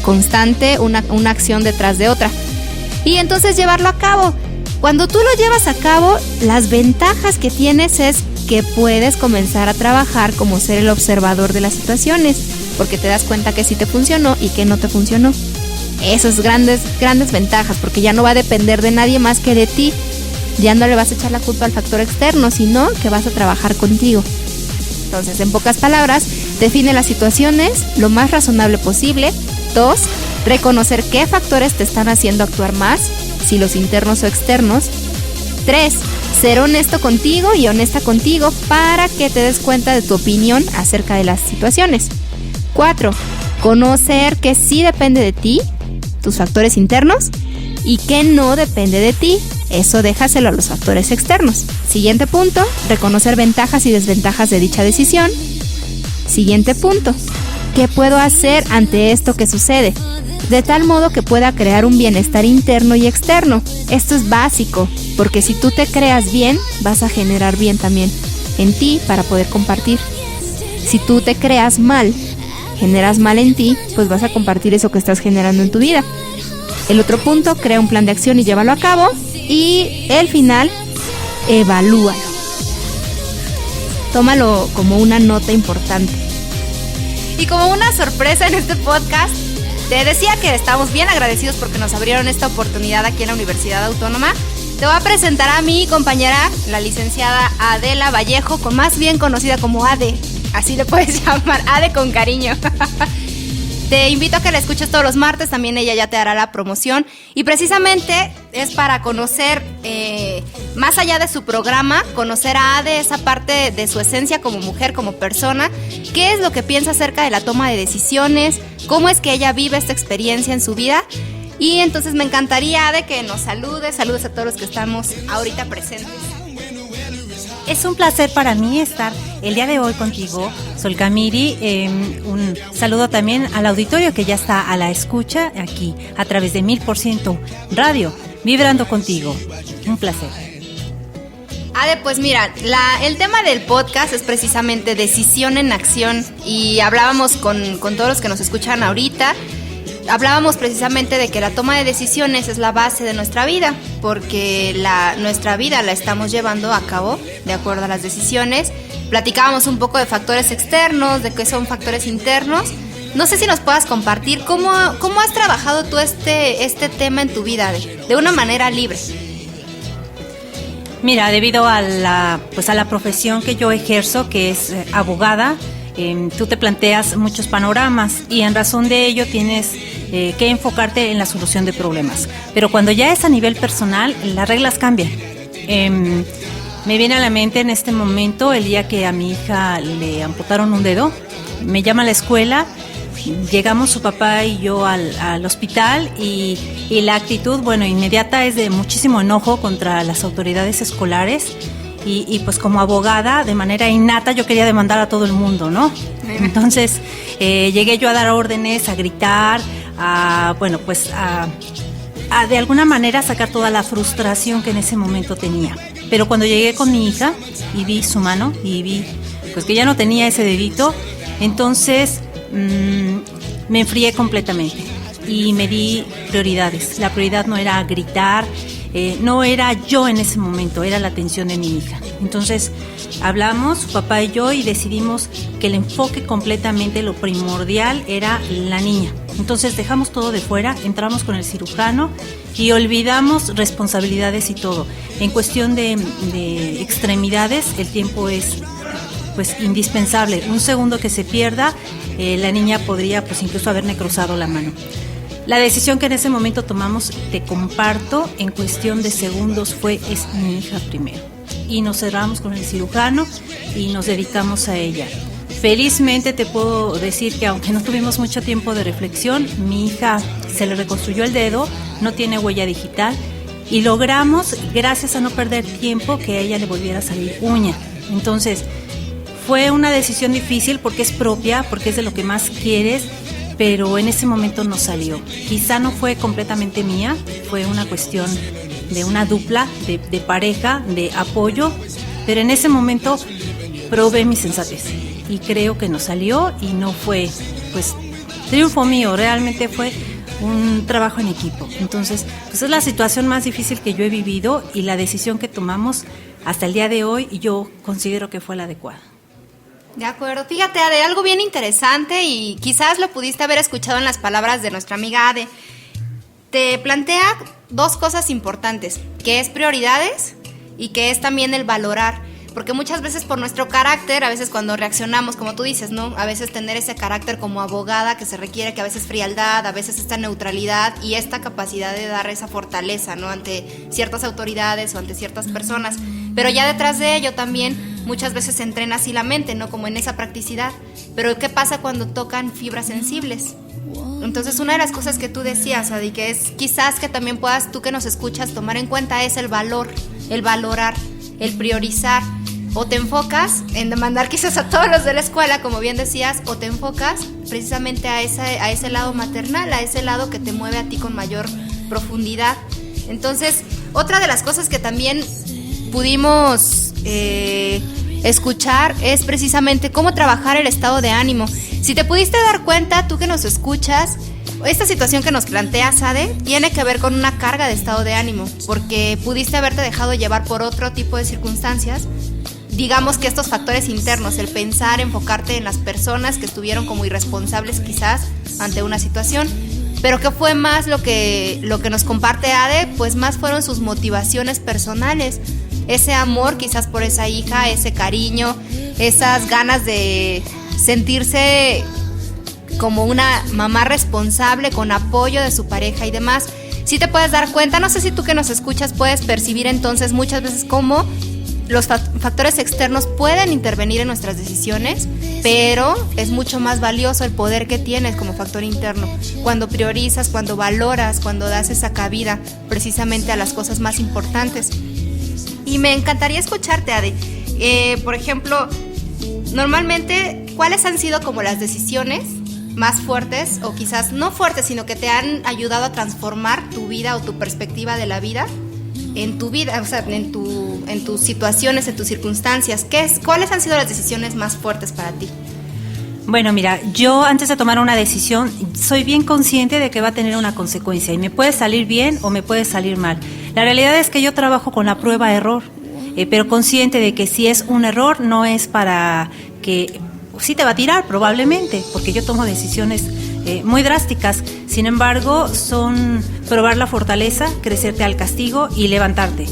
constante, una acción detrás de otra. Y entonces llevarlo a cabo. Cuando tú lo llevas a cabo, las ventajas que tienes es que puedes comenzar a trabajar como ser el observador de las situaciones, porque te das cuenta que sí te funcionó y que no te funcionó. Esas grandes ventajas, porque ya no va a depender de nadie más que de ti. Ya no le vas a echar la culpa al factor externo, sino que vas a trabajar contigo. Entonces, en pocas palabras, define las situaciones lo más razonable posible. 2, reconocer qué factores te están haciendo actuar más, si los internos o externos. 3, ser honesto contigo y honesta contigo para que te des cuenta de tu opinión acerca de las situaciones. 4, conocer que sí depende de ti, tus factores internos, y que no depende de ti. Eso déjaselo a los factores externos. Siguiente punto, reconocer ventajas y desventajas de dicha decisión. Siguiente punto, ¿qué puedo hacer ante esto que sucede? De tal modo que pueda crear un bienestar interno y externo. Esto es básico, porque si tú te creas bien, vas a generar bien también en ti para poder compartir. Si tú te creas mal, generas mal en ti, pues vas a compartir eso que estás generando en tu vida. El otro punto, crea un plan de acción y llévalo a cabo. Y el final, evalúalo. Tómalo como una nota importante. Y como una sorpresa en este podcast, te decía que estamos bien agradecidos porque nos abrieron esta oportunidad aquí en la Universidad Autónoma. Te voy a presentar a mi compañera, la licenciada Adela Vallejo, con más bien conocida como Ade. Así le puedes llamar, Ade con cariño. Te invito a que la escuches todos los martes, también ella ya te hará la promoción. Y precisamente es para conocer, más allá de su programa, conocer a Ade, esa parte de su esencia como mujer, como persona. ¿Qué es lo que piensa acerca de la toma de decisiones? ¿Cómo es que ella vive esta experiencia en su vida? Y entonces me encantaría, Ade, que nos saludes a todos los que estamos ahorita presentes. Es un placer para mí estar el día de hoy contigo, Sol Camiri. Un saludo también al auditorio que ya está a la escucha aquí a través de 1000% Radio, vibrando contigo. Un placer. Ade, pues mira, el tema del podcast es precisamente decisión en acción, y hablábamos con todos los que nos escuchan ahorita hablábamos precisamente de que la toma de decisiones es la base de nuestra vida, porque nuestra vida la estamos llevando a cabo de acuerdo a las decisiones. Platicábamos un poco de factores externos, de qué son factores internos. No sé si nos puedas compartir cómo has trabajado tú este tema en tu vida de una manera libre. Mira, debido a la profesión que yo ejerzo, que es abogada, tú te planteas muchos panoramas y en razón de ello tienes que enfocarte en la solución de problemas. Pero cuando ya es a nivel personal, las reglas cambian. Me viene a la mente en este momento el día que a mi hija le amputaron un dedo. Me llama a la escuela, llegamos su papá y yo al hospital y la actitud, inmediata es de muchísimo enojo contra las autoridades escolares. Y pues como abogada, de manera innata, yo quería demandar a todo el mundo, ¿no? Entonces, llegué yo a dar órdenes, a gritar, a de alguna manera sacar toda la frustración que en ese momento tenía. Pero cuando llegué con mi hija y vi su mano y vi pues que ya no tenía ese dedito, entonces me enfrié completamente y me di prioridades. La prioridad no era gritar, no era yo en ese momento, era la atención de mi hija. Entonces hablamos, su papá y yo, y decidimos que el enfoque completamente, lo primordial era la niña. Entonces dejamos todo de fuera, entramos con el cirujano y olvidamos responsabilidades y todo. En cuestión de extremidades, el tiempo es pues indispensable. Un segundo que se pierda, la niña podría pues incluso haberme cruzado la mano. La decisión que en ese momento tomamos, te comparto, en cuestión de segundos es mi hija primero. Y nos cerramos con el cirujano y nos dedicamos a ella. Felizmente te puedo decir que aunque no tuvimos mucho tiempo de reflexión, mi hija se le reconstruyó el dedo, no tiene huella digital y logramos, gracias a no perder tiempo, que a ella le volviera a salir uña. Entonces, fue una decisión difícil porque es propia, porque es de lo que más quieres, pero en ese momento no salió. Quizá no fue completamente mía, fue una cuestión de una dupla, de pareja, de apoyo, pero en ese momento probé mi sensatez y creo que nos salió y no fue pues triunfo mío, realmente fue un trabajo en equipo. Entonces, pues es la situación más difícil que yo he vivido y la decisión que tomamos hasta el día de hoy yo considero que fue la adecuada. De acuerdo, fíjate, Ade, algo bien interesante y quizás lo pudiste haber escuchado en las palabras de nuestra amiga Ade. Te plantea dos cosas importantes, que es prioridades y que es también el valorar, porque muchas veces por nuestro carácter, a veces cuando reaccionamos, como tú dices, ¿no? A veces tener ese carácter como abogada que se requiere, que a veces frialdad, a veces esta neutralidad y esta capacidad de dar esa fortaleza, ¿no? Ante ciertas autoridades o ante ciertas personas, pero ya detrás de ello también muchas veces se entrena así la mente, ¿no? Como en esa practicidad. Pero ¿qué pasa cuando tocan fibras sensibles? Entonces, una de las cosas que tú decías, Adi, que es quizás que también puedas, tú que nos escuchas, tomar en cuenta es el valor, el valorar, el priorizar. O te enfocas en demandar quizás a todos los de la escuela, como bien decías, o te enfocas precisamente a ese lado maternal, a ese lado que te mueve a ti con mayor profundidad. Entonces, otra de las cosas que también pudimos escuchar es precisamente cómo trabajar el estado de ánimo. Si te pudiste dar cuenta, tú que nos escuchas, esta situación que nos planteas, Ade, tiene que ver con una carga de estado de ánimo, porque pudiste haberte dejado llevar por otro tipo de circunstancias. Digamos que estos factores internos, el pensar, enfocarte en las personas que estuvieron como irresponsables quizás ante una situación. Pero ¿qué fue más lo que nos comparte Ade? Pues más fueron sus motivaciones personales. Ese amor quizás por esa hija, ese cariño, esas ganas de sentirse como una mamá responsable con apoyo de su pareja y demás. Si te puedes dar cuenta, no sé si tú que nos escuchas puedes percibir entonces muchas veces cómo los factores externos pueden intervenir en nuestras decisiones, pero es mucho más valioso el poder que tienes como factor interno, cuando priorizas, cuando valoras, cuando das esa cabida precisamente a las cosas más importantes. Y me encantaría escucharte, Ade. Por ejemplo, normalmente, ¿cuáles han sido como las decisiones más fuertes, o quizás no fuertes, sino que te han ayudado a transformar tu vida o tu perspectiva de la vida en tu vida, o sea, en tus situaciones, en tus circunstancias? ¿Cuáles han sido las decisiones más fuertes para ti? Bueno, mira, yo antes de tomar una decisión soy bien consciente de que va a tener una consecuencia y me puede salir bien o me puede salir mal. La realidad es que yo trabajo con la prueba-error, pero consciente de que si es un error no es para que sí te va a tirar probablemente, porque yo tomo decisiones muy drásticas. Sin embargo, son probar la fortaleza, crecerte al castigo y levantarte.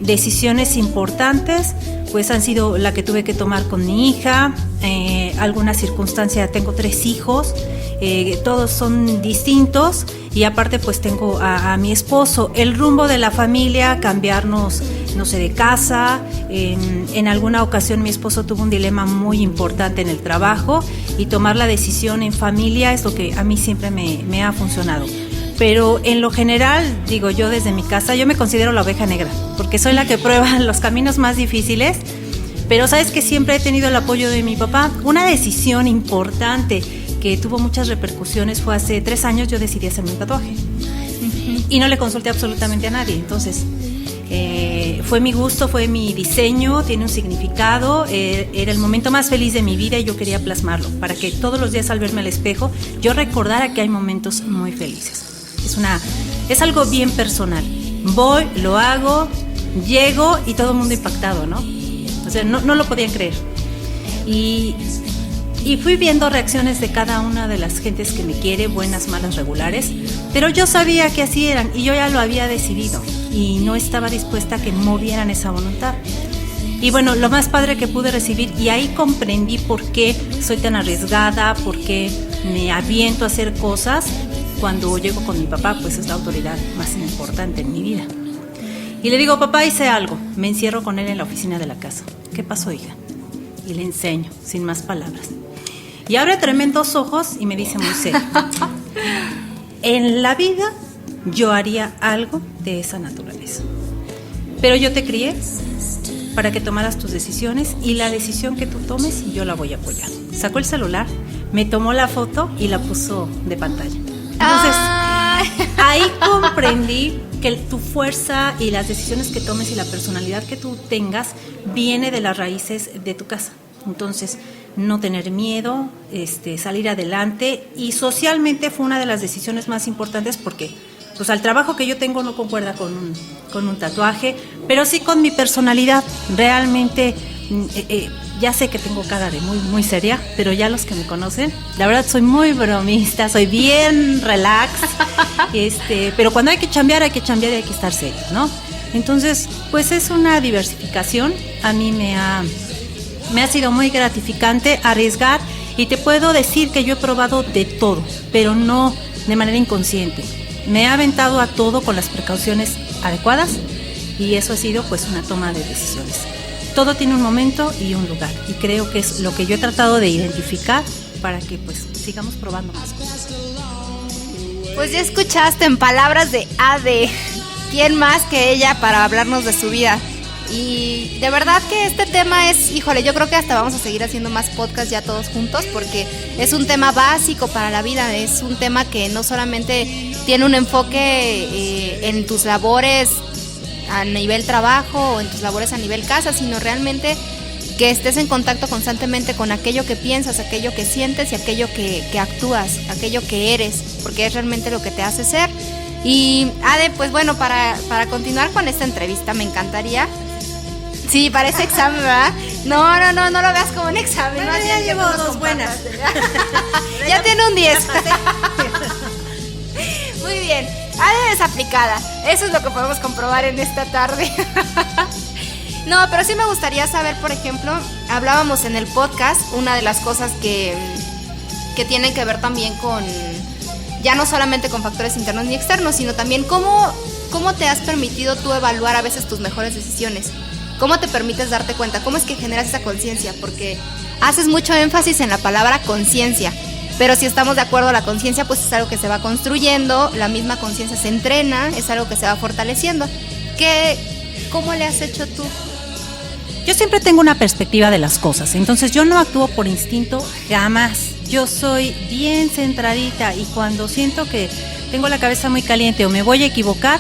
Decisiones importantes pues han sido la que tuve que tomar con mi hija, alguna circunstancia, tengo 3 hijos, todos son distintos y aparte pues tengo a mi esposo. El rumbo de la familia, cambiarnos, no sé, de casa, en alguna ocasión mi esposo tuvo un dilema muy importante en el trabajo y tomar la decisión en familia es lo que a mí siempre me ha funcionado. Pero en lo general, digo yo desde mi casa, yo me considero la oveja negra, porque soy la que prueba los caminos más difíciles, pero sabes que siempre he tenido el apoyo de mi papá. Una decisión importante que tuvo muchas repercusiones fue hace 3 años yo decidí hacerme un tatuaje y no le consulté absolutamente a nadie, entonces fue mi gusto, fue mi diseño, tiene un significado, era el momento más feliz de mi vida y yo quería plasmarlo para que todos los días al verme al espejo yo recordara que hay momentos muy felices. Es algo bien personal. Voy, lo hago, llego y todo el mundo impactado, ¿no? O sea, no lo podían creer. Y fui viendo reacciones de cada una de las gentes que me quiere, buenas, malas, regulares, pero yo sabía que así eran y yo ya lo había decidido y no estaba dispuesta a que movieran esa voluntad. Y bueno, lo más padre que pude recibir, y ahí comprendí por qué soy tan arriesgada, por qué me aviento a hacer cosas. Cuando llego con mi papá, pues es la autoridad más importante en mi vida. Y le digo, papá, hice algo. Me encierro con él en la oficina de la casa. ¿Qué pasó, hija? Y le enseño, sin más palabras. Y abre tremendos ojos y me dice muy serio, en la vida yo haría algo de esa naturaleza. Pero yo te crié para que tomaras tus decisiones y la decisión que tú tomes yo la voy a apoyar. Sacó el celular, me tomó la foto y la puso de pantalla. Entonces, ahí comprendí que tu fuerza y las decisiones que tomes y la personalidad que tú tengas viene de las raíces de tu casa. Entonces, no tener miedo, salir adelante, y socialmente fue una de las decisiones más importantes porque pues al trabajo que yo tengo no concuerda con un tatuaje, pero sí con mi personalidad. Realmente ya sé que tengo cara de muy, muy seria, pero ya los que me conocen, la verdad soy muy bromista, soy bien relax, pero cuando hay que chambear y hay que estar serio, ¿no? Entonces, pues es una diversificación. A mí me ha sido muy gratificante arriesgar, y te puedo decir que yo he probado de todo, pero no de manera inconsciente. Me he aventado a todo con las precauciones adecuadas y eso ha sido pues una toma de decisiones. Todo tiene un momento y un lugar, y creo que es lo que yo he tratado de identificar para que pues sigamos probando más cosas. Pues ya escuchaste, en palabras de Ade, ¿quién más que ella para hablarnos de su vida? Y de verdad que este tema es, híjole, yo creo que hasta vamos a seguir haciendo más podcasts ya todos juntos, porque es un tema básico para la vida, es un tema que no solamente tiene un enfoque en tus labores a nivel trabajo o en tus labores a nivel casa, sino realmente que estés en contacto constantemente con aquello que piensas, aquello que sientes y aquello que actúas, aquello que eres, porque es realmente lo que te hace ser. Y Ade, pues bueno, para continuar con esta entrevista me encantaría. Sí, parece examen, ¿verdad? No lo veas como un examen. Bueno, ya llevo 2 buenas. Ya tiene un 10. Muy bien. Ade es aplicada. Eso es lo que podemos comprobar en esta tarde. No, pero sí me gustaría saber, por ejemplo, hablábamos en el podcast, una de las cosas que tienen que ver también con, ya no solamente con factores internos ni externos, sino también cómo te has permitido tú evaluar a veces tus mejores decisiones. ¿Cómo te permites darte cuenta? ¿Cómo es que generas esa conciencia? Porque haces mucho énfasis en la palabra conciencia, pero si estamos de acuerdo, la conciencia pues es algo que se va construyendo, la misma conciencia se entrena, es algo que se va fortaleciendo. ¿Cómo le has hecho tú? Yo siempre tengo una perspectiva de las cosas, entonces yo no actúo por instinto jamás. Yo soy bien centradita y cuando siento que tengo la cabeza muy caliente o me voy a equivocar,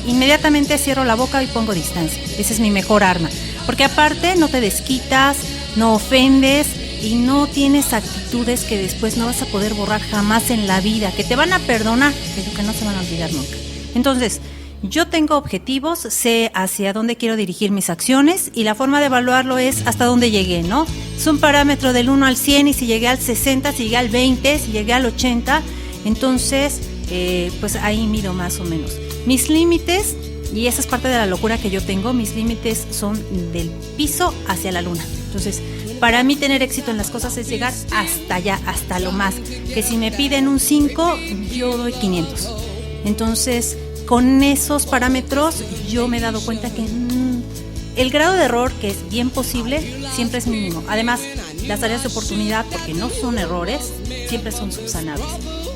inmediatamente cierro la boca y pongo distancia. Esa es mi mejor arma, porque aparte no te desquitas, no ofendes y no tienes actitudes que después no vas a poder borrar jamás en la vida, que te van a perdonar, pero que no se van a olvidar nunca. Entonces, yo tengo objetivos, sé hacia dónde quiero dirigir mis acciones y la forma de evaluarlo es hasta dónde llegué, ¿no? Es un parámetro del 1 al 100 y si llegué al 60, si llegué al 20, si llegué al 80, entonces pues ahí mido más o menos. Mis límites, y esa es parte de la locura que yo tengo, mis límites son del piso hacia la luna. Entonces, para mí tener éxito en las cosas es llegar hasta allá, hasta lo más. Que si me piden un 5, yo doy 500. Entonces, con esos parámetros yo me he dado cuenta que el grado de error, que es bien posible, siempre es mínimo. Además, las áreas de oportunidad, porque no son errores, siempre son subsanables.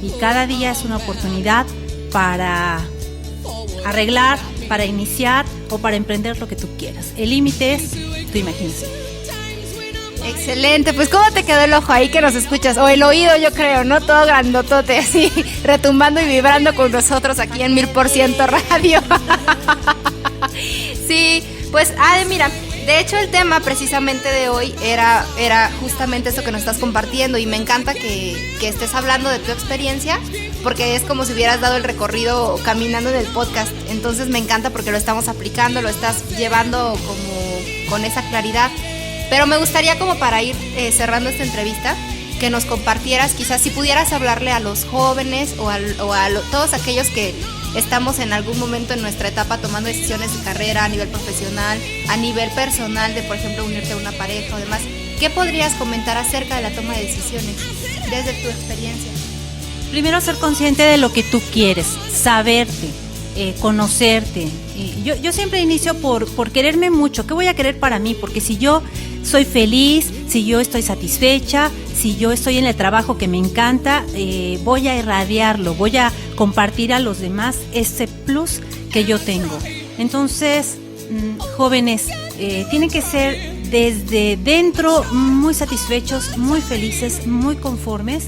Y cada día es una oportunidad para arreglar, para iniciar o para emprender lo que tú quieras. El límite es tu imaginación. Excelente, pues ¿cómo te quedó el ojo ahí que nos escuchas? O el oído, yo creo, ¿no? Todo grandotote, así, retumbando y vibrando con nosotros aquí en 1000% Radio. Sí, pues Ade, mira, de hecho el tema precisamente de hoy era justamente eso que nos estás compartiendo y me encanta que estés hablando de tu experiencia porque es como si hubieras dado el recorrido caminando en el podcast. Entonces me encanta porque lo estamos aplicando, lo estás llevando como con esa claridad. Pero me gustaría como para ir cerrando esta entrevista, que nos compartieras, quizás si pudieras hablarle a los jóvenes o a todos aquellos que estamos en algún momento en nuestra etapa tomando decisiones de carrera a nivel profesional, a nivel personal, de por ejemplo unirte a una pareja o demás. ¿Qué podrías comentar acerca de la toma de decisiones desde tu experiencia? Primero, ser consciente de lo que tú quieres, saberte, conocerte. Yo siempre inicio por quererme mucho. ¿Qué voy a querer para mí? Porque si yo soy feliz, si yo estoy satisfecha, si yo estoy en el trabajo que me encanta, voy a irradiarlo, voy a compartir a los demás ese plus que yo tengo. Entonces, jóvenes, tienen que ser desde dentro muy satisfechos, muy felices, muy conformes,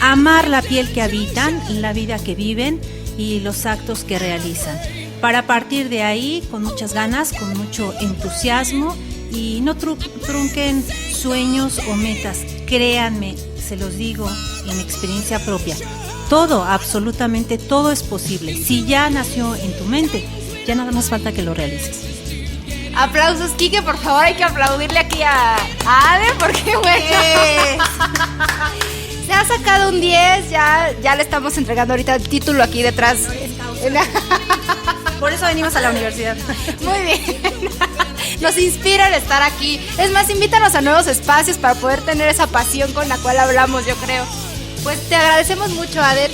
amar la piel que habitan, la vida que viven y los actos que realizan. Para partir de ahí, con muchas ganas, con mucho entusiasmo, y no trunquen sueños o metas. Créanme, se los digo en experiencia propia, todo, absolutamente todo es posible. Si ya nació en tu mente, ya nada más falta que lo realices. Aplausos, Quique, por favor, hay que aplaudirle aquí a Ade, porque bueno, se ha sacado un 10, ya le estamos entregando ahorita el título aquí detrás. Por eso venimos a la universidad. Muy bien. Nos inspira el estar aquí. Es más, invítanos a nuevos espacios para poder tener esa pasión con la cual hablamos, yo creo. Pues te agradecemos mucho, Ade,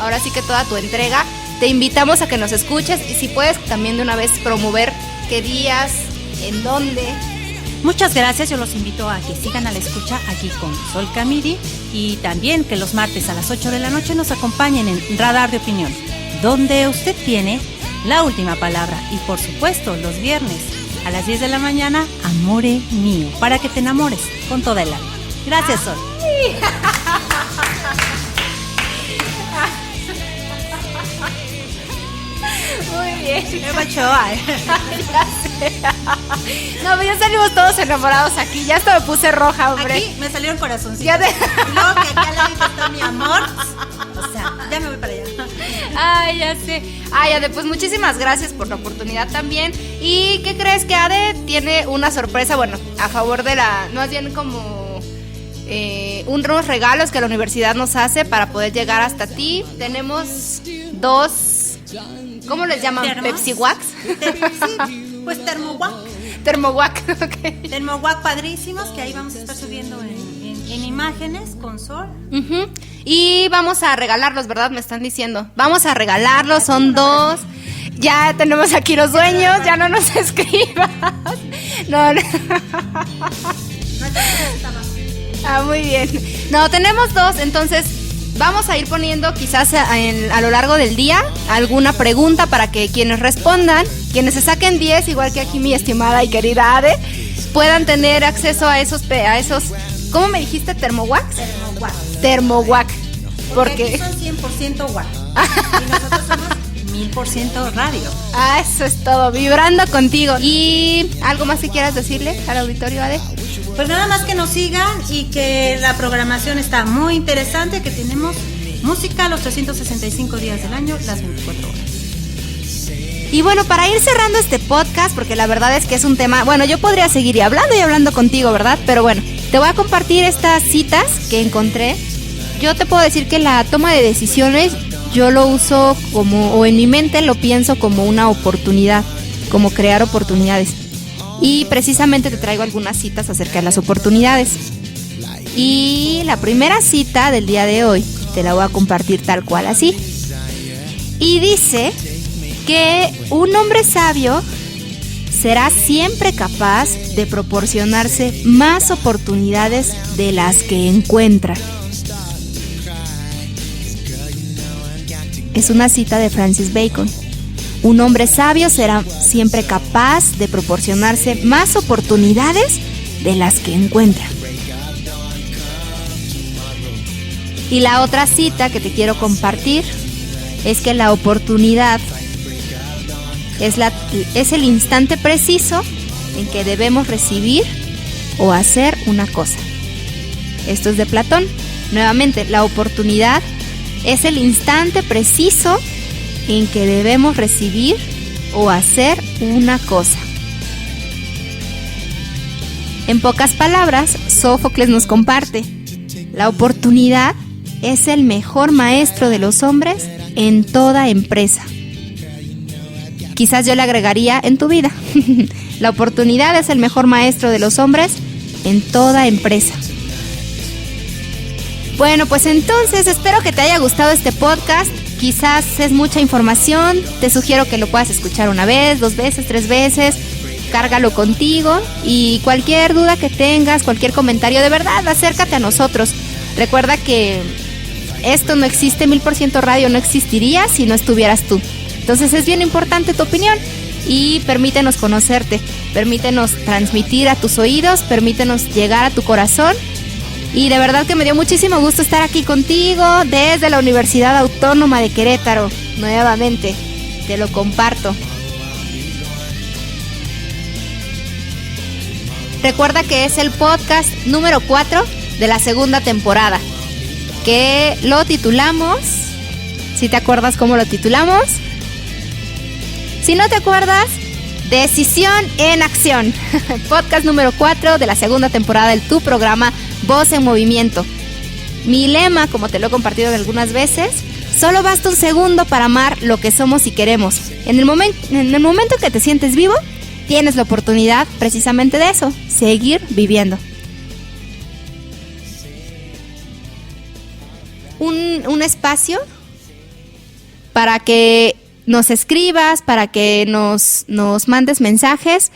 ahora sí que toda tu entrega. Te invitamos a que nos escuches y si puedes también de una vez promover qué días, en dónde. Muchas gracias, yo los invito a que sigan a la escucha aquí con Sol Camiri y también que los martes a las 8 de la noche nos acompañen en Radar de Opinión, donde usted tiene la última palabra y por supuesto los viernes a las 10 de la mañana, Amore Mío, para que te enamores con toda el alma. Gracias, Sol. Muy bien. Me machoa, Ya sé. No, ya salimos todos enamorados aquí. Ya hasta me puse roja, hombre. Aquí me salió el corazoncito. Ya Luego que aquí al lado está mi amor. O sea, ya me voy para allá. Ay, ya sé. Ay, Ade, pues muchísimas gracias por la oportunidad también. ¿Y qué crees? Que Ade tiene una sorpresa, bueno, a favor de más bien como unos regalos que la universidad nos hace para poder llegar hasta ti. Tenemos 2, ¿cómo les llaman? ¿Termos? Pepsi Wax. Sí, pues Termowac. Termowac, ok. Termowac padrísimos que ahí vamos a estar subiendo en imágenes con Sol. Uh-huh. Y vamos a regalarlos, ¿verdad? Me están diciendo. Vamos a regalarlos, son 2. Ya tenemos aquí los dueños, ya no nos escribas. No. Ah, muy bien. No, tenemos 2, entonces vamos a ir poniendo quizás a lo largo del día alguna pregunta para que quienes respondan, quienes se saquen 10, igual que aquí mi estimada y querida Ade, puedan tener acceso a esos ¿cómo me dijiste? ¿Termowac? Termowac. Porque son 100% watt. Y nosotros somos 1000% radio. Ah, eso es todo, vibrando contigo. ¿Y algo más que quieras decirle al auditorio, Ade? Pues nada más que nos sigan y que la programación está muy interesante, que tenemos música los 365 días del año, las 24 horas. Y bueno, para ir cerrando este podcast, porque la verdad es que es un tema, bueno, yo podría seguir hablando y hablando contigo, ¿verdad? Pero bueno, te voy a compartir estas citas que encontré. Yo te puedo decir que la toma de decisiones, yo lo uso como, o en mi mente lo pienso como una oportunidad, como crear oportunidades. Y precisamente te traigo algunas citas acerca de las oportunidades. Y la primera cita del día de hoy te la voy a compartir tal cual así. Y dice que un hombre sabio será siempre capaz de proporcionarse más oportunidades de las que encuentra. Es una cita de Francis Bacon. Un hombre sabio será siempre capaz de proporcionarse más oportunidades de las que encuentra. Y la otra cita que te quiero compartir es que la oportunidad es el instante preciso en que debemos recibir o hacer una cosa. Esto es de Platón. Nuevamente, la oportunidad es el instante preciso en que debemos recibir o hacer una cosa. En pocas palabras, Sófocles nos comparte: la oportunidad es el mejor maestro de los hombres en toda empresa. Quizás yo le agregaría en tu vida. La oportunidad es el mejor maestro de los hombres en toda empresa. Bueno, pues entonces espero que te haya gustado este podcast. Quizás es mucha información. Te sugiero que lo puedas escuchar una vez, 2 veces, 3 veces. Cárgalo contigo y cualquier duda que tengas, cualquier comentario, de verdad, acércate a nosotros. Recuerda que esto no existe, 1000% Radio no existiría si no estuvieras tú. Entonces es bien importante tu opinión y permítenos conocerte, permítenos transmitir a tus oídos, permítenos llegar a tu corazón. Y de verdad que me dio muchísimo gusto estar aquí contigo desde la Universidad Autónoma de Querétaro. Nuevamente, te lo comparto. Recuerda que es el podcast número 4 de la segunda temporada, que lo titulamos, si te acuerdas cómo lo titulamos. Si no te acuerdas, Decisión en Acción. Podcast número 4 de la segunda temporada de tu programa Voz en Movimiento. Mi lema, como te lo he compartido algunas veces: solo basta un segundo para amar lo que somos y queremos. En el momento que te sientes vivo, tienes la oportunidad precisamente de eso, seguir viviendo. Un espacio para que nos escribas, para que nos mandes mensajes.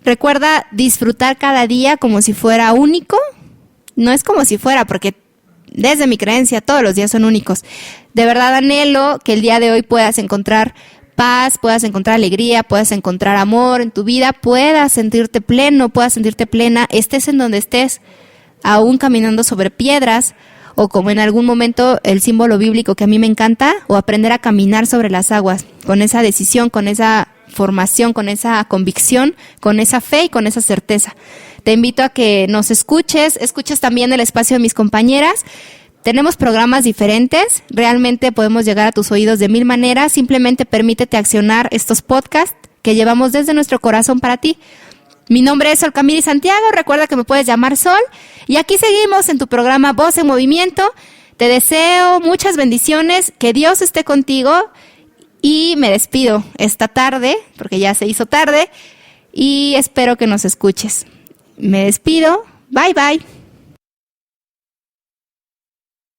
Recuerda disfrutar cada día como si fuera único. No es como si fuera, porque desde mi creencia todos los días son únicos. De verdad anhelo que el día de hoy puedas encontrar paz, puedas encontrar alegría, puedas encontrar amor en tu vida, puedas sentirte pleno, puedas sentirte plena, estés en donde estés, aún caminando sobre piedras, o como en algún momento el símbolo bíblico que a mí me encanta, o aprender a caminar sobre las aguas, con esa decisión, con esa formación, con esa convicción, con esa fe y con esa certeza. Te invito a que nos escuches también el espacio de mis compañeras. Tenemos programas diferentes, realmente podemos llegar a tus oídos de 1000 maneras. Simplemente permítete accionar estos podcasts que llevamos desde nuestro corazón para ti. Mi nombre es Solcamiri Santiago, recuerda que me puedes llamar Sol, y aquí seguimos en tu programa Voz en Movimiento. Te deseo muchas bendiciones, que Dios esté contigo, y me despido esta tarde, porque ya se hizo tarde, y espero que nos escuches. Me despido, bye bye.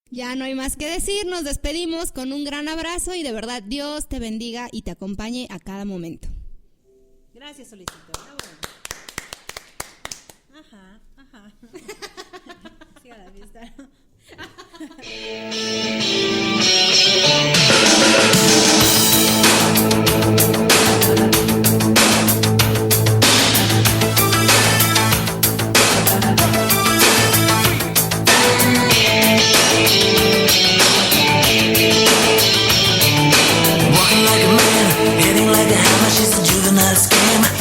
Ya no hay más que decir, nos despedimos con un gran abrazo y de verdad Dios te bendiga y te acompañe a cada momento. Gracias, Solicito. Ajá. Sí, a la fiesta.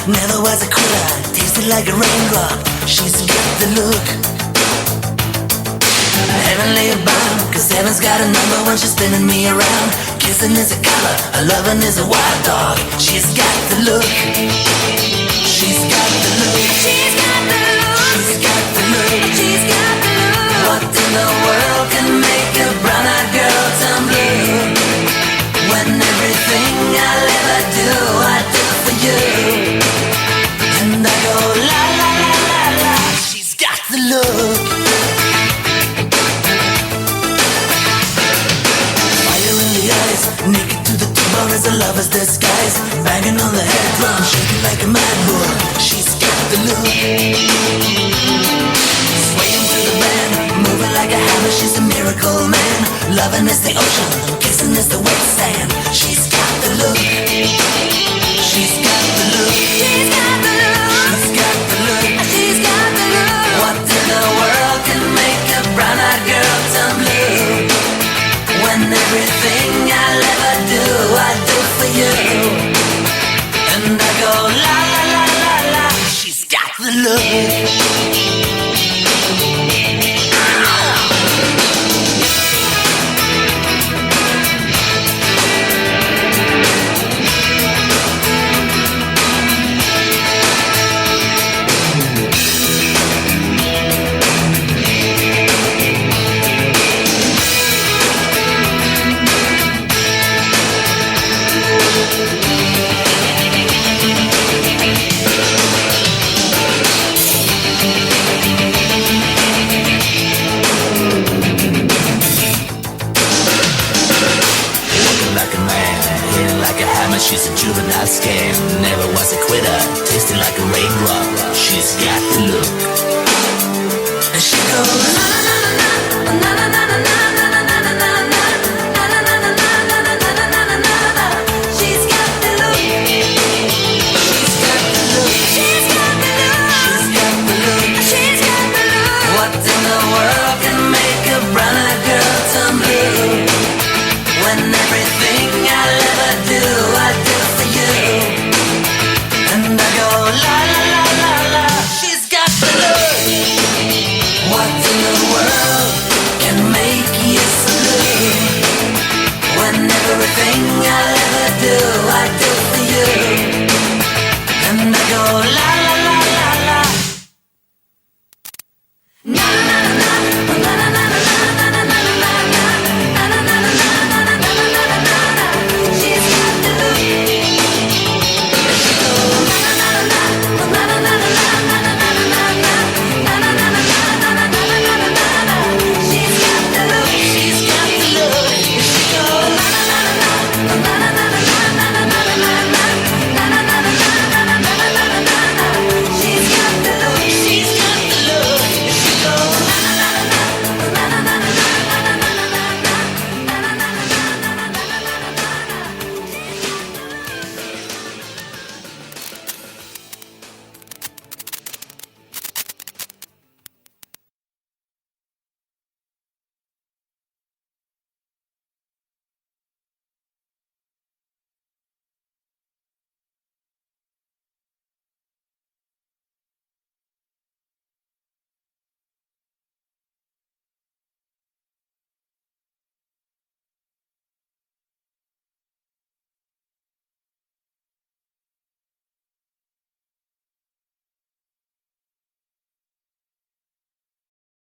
Never was a quitter, tasted like a raindrop. She's look. Heavenly bound, cause heaven's got a number when she's spinning me around. Kissing is a color, a loving is a wild dog. She's got the look. She's got the look. She's got the look. She's got the look. She's got the look. What in the world can make a brown-eyed girl turn blue? When everything I'll ever do, I do for you. And I go la la la la la. She's got the look. Fire in the eyes, naked to the tumor as a lover's disguise. Banging on the head drum, shaking like a mad bull. She's got the look. Swaying to the band, moving like a hammer. She's a miracle man. Loving is the ocean, kissing is the wet sand. She's got the look. She's got the look. She's got the look. She's got the look. She's got the look. What in the world can make a brown-eyed girl turn blue? When everything I'll ever do, I do for you. And I go la la la la la. She's got the look. She's a juvenile scam, never was a quitter, tasting like a raindrop. She's got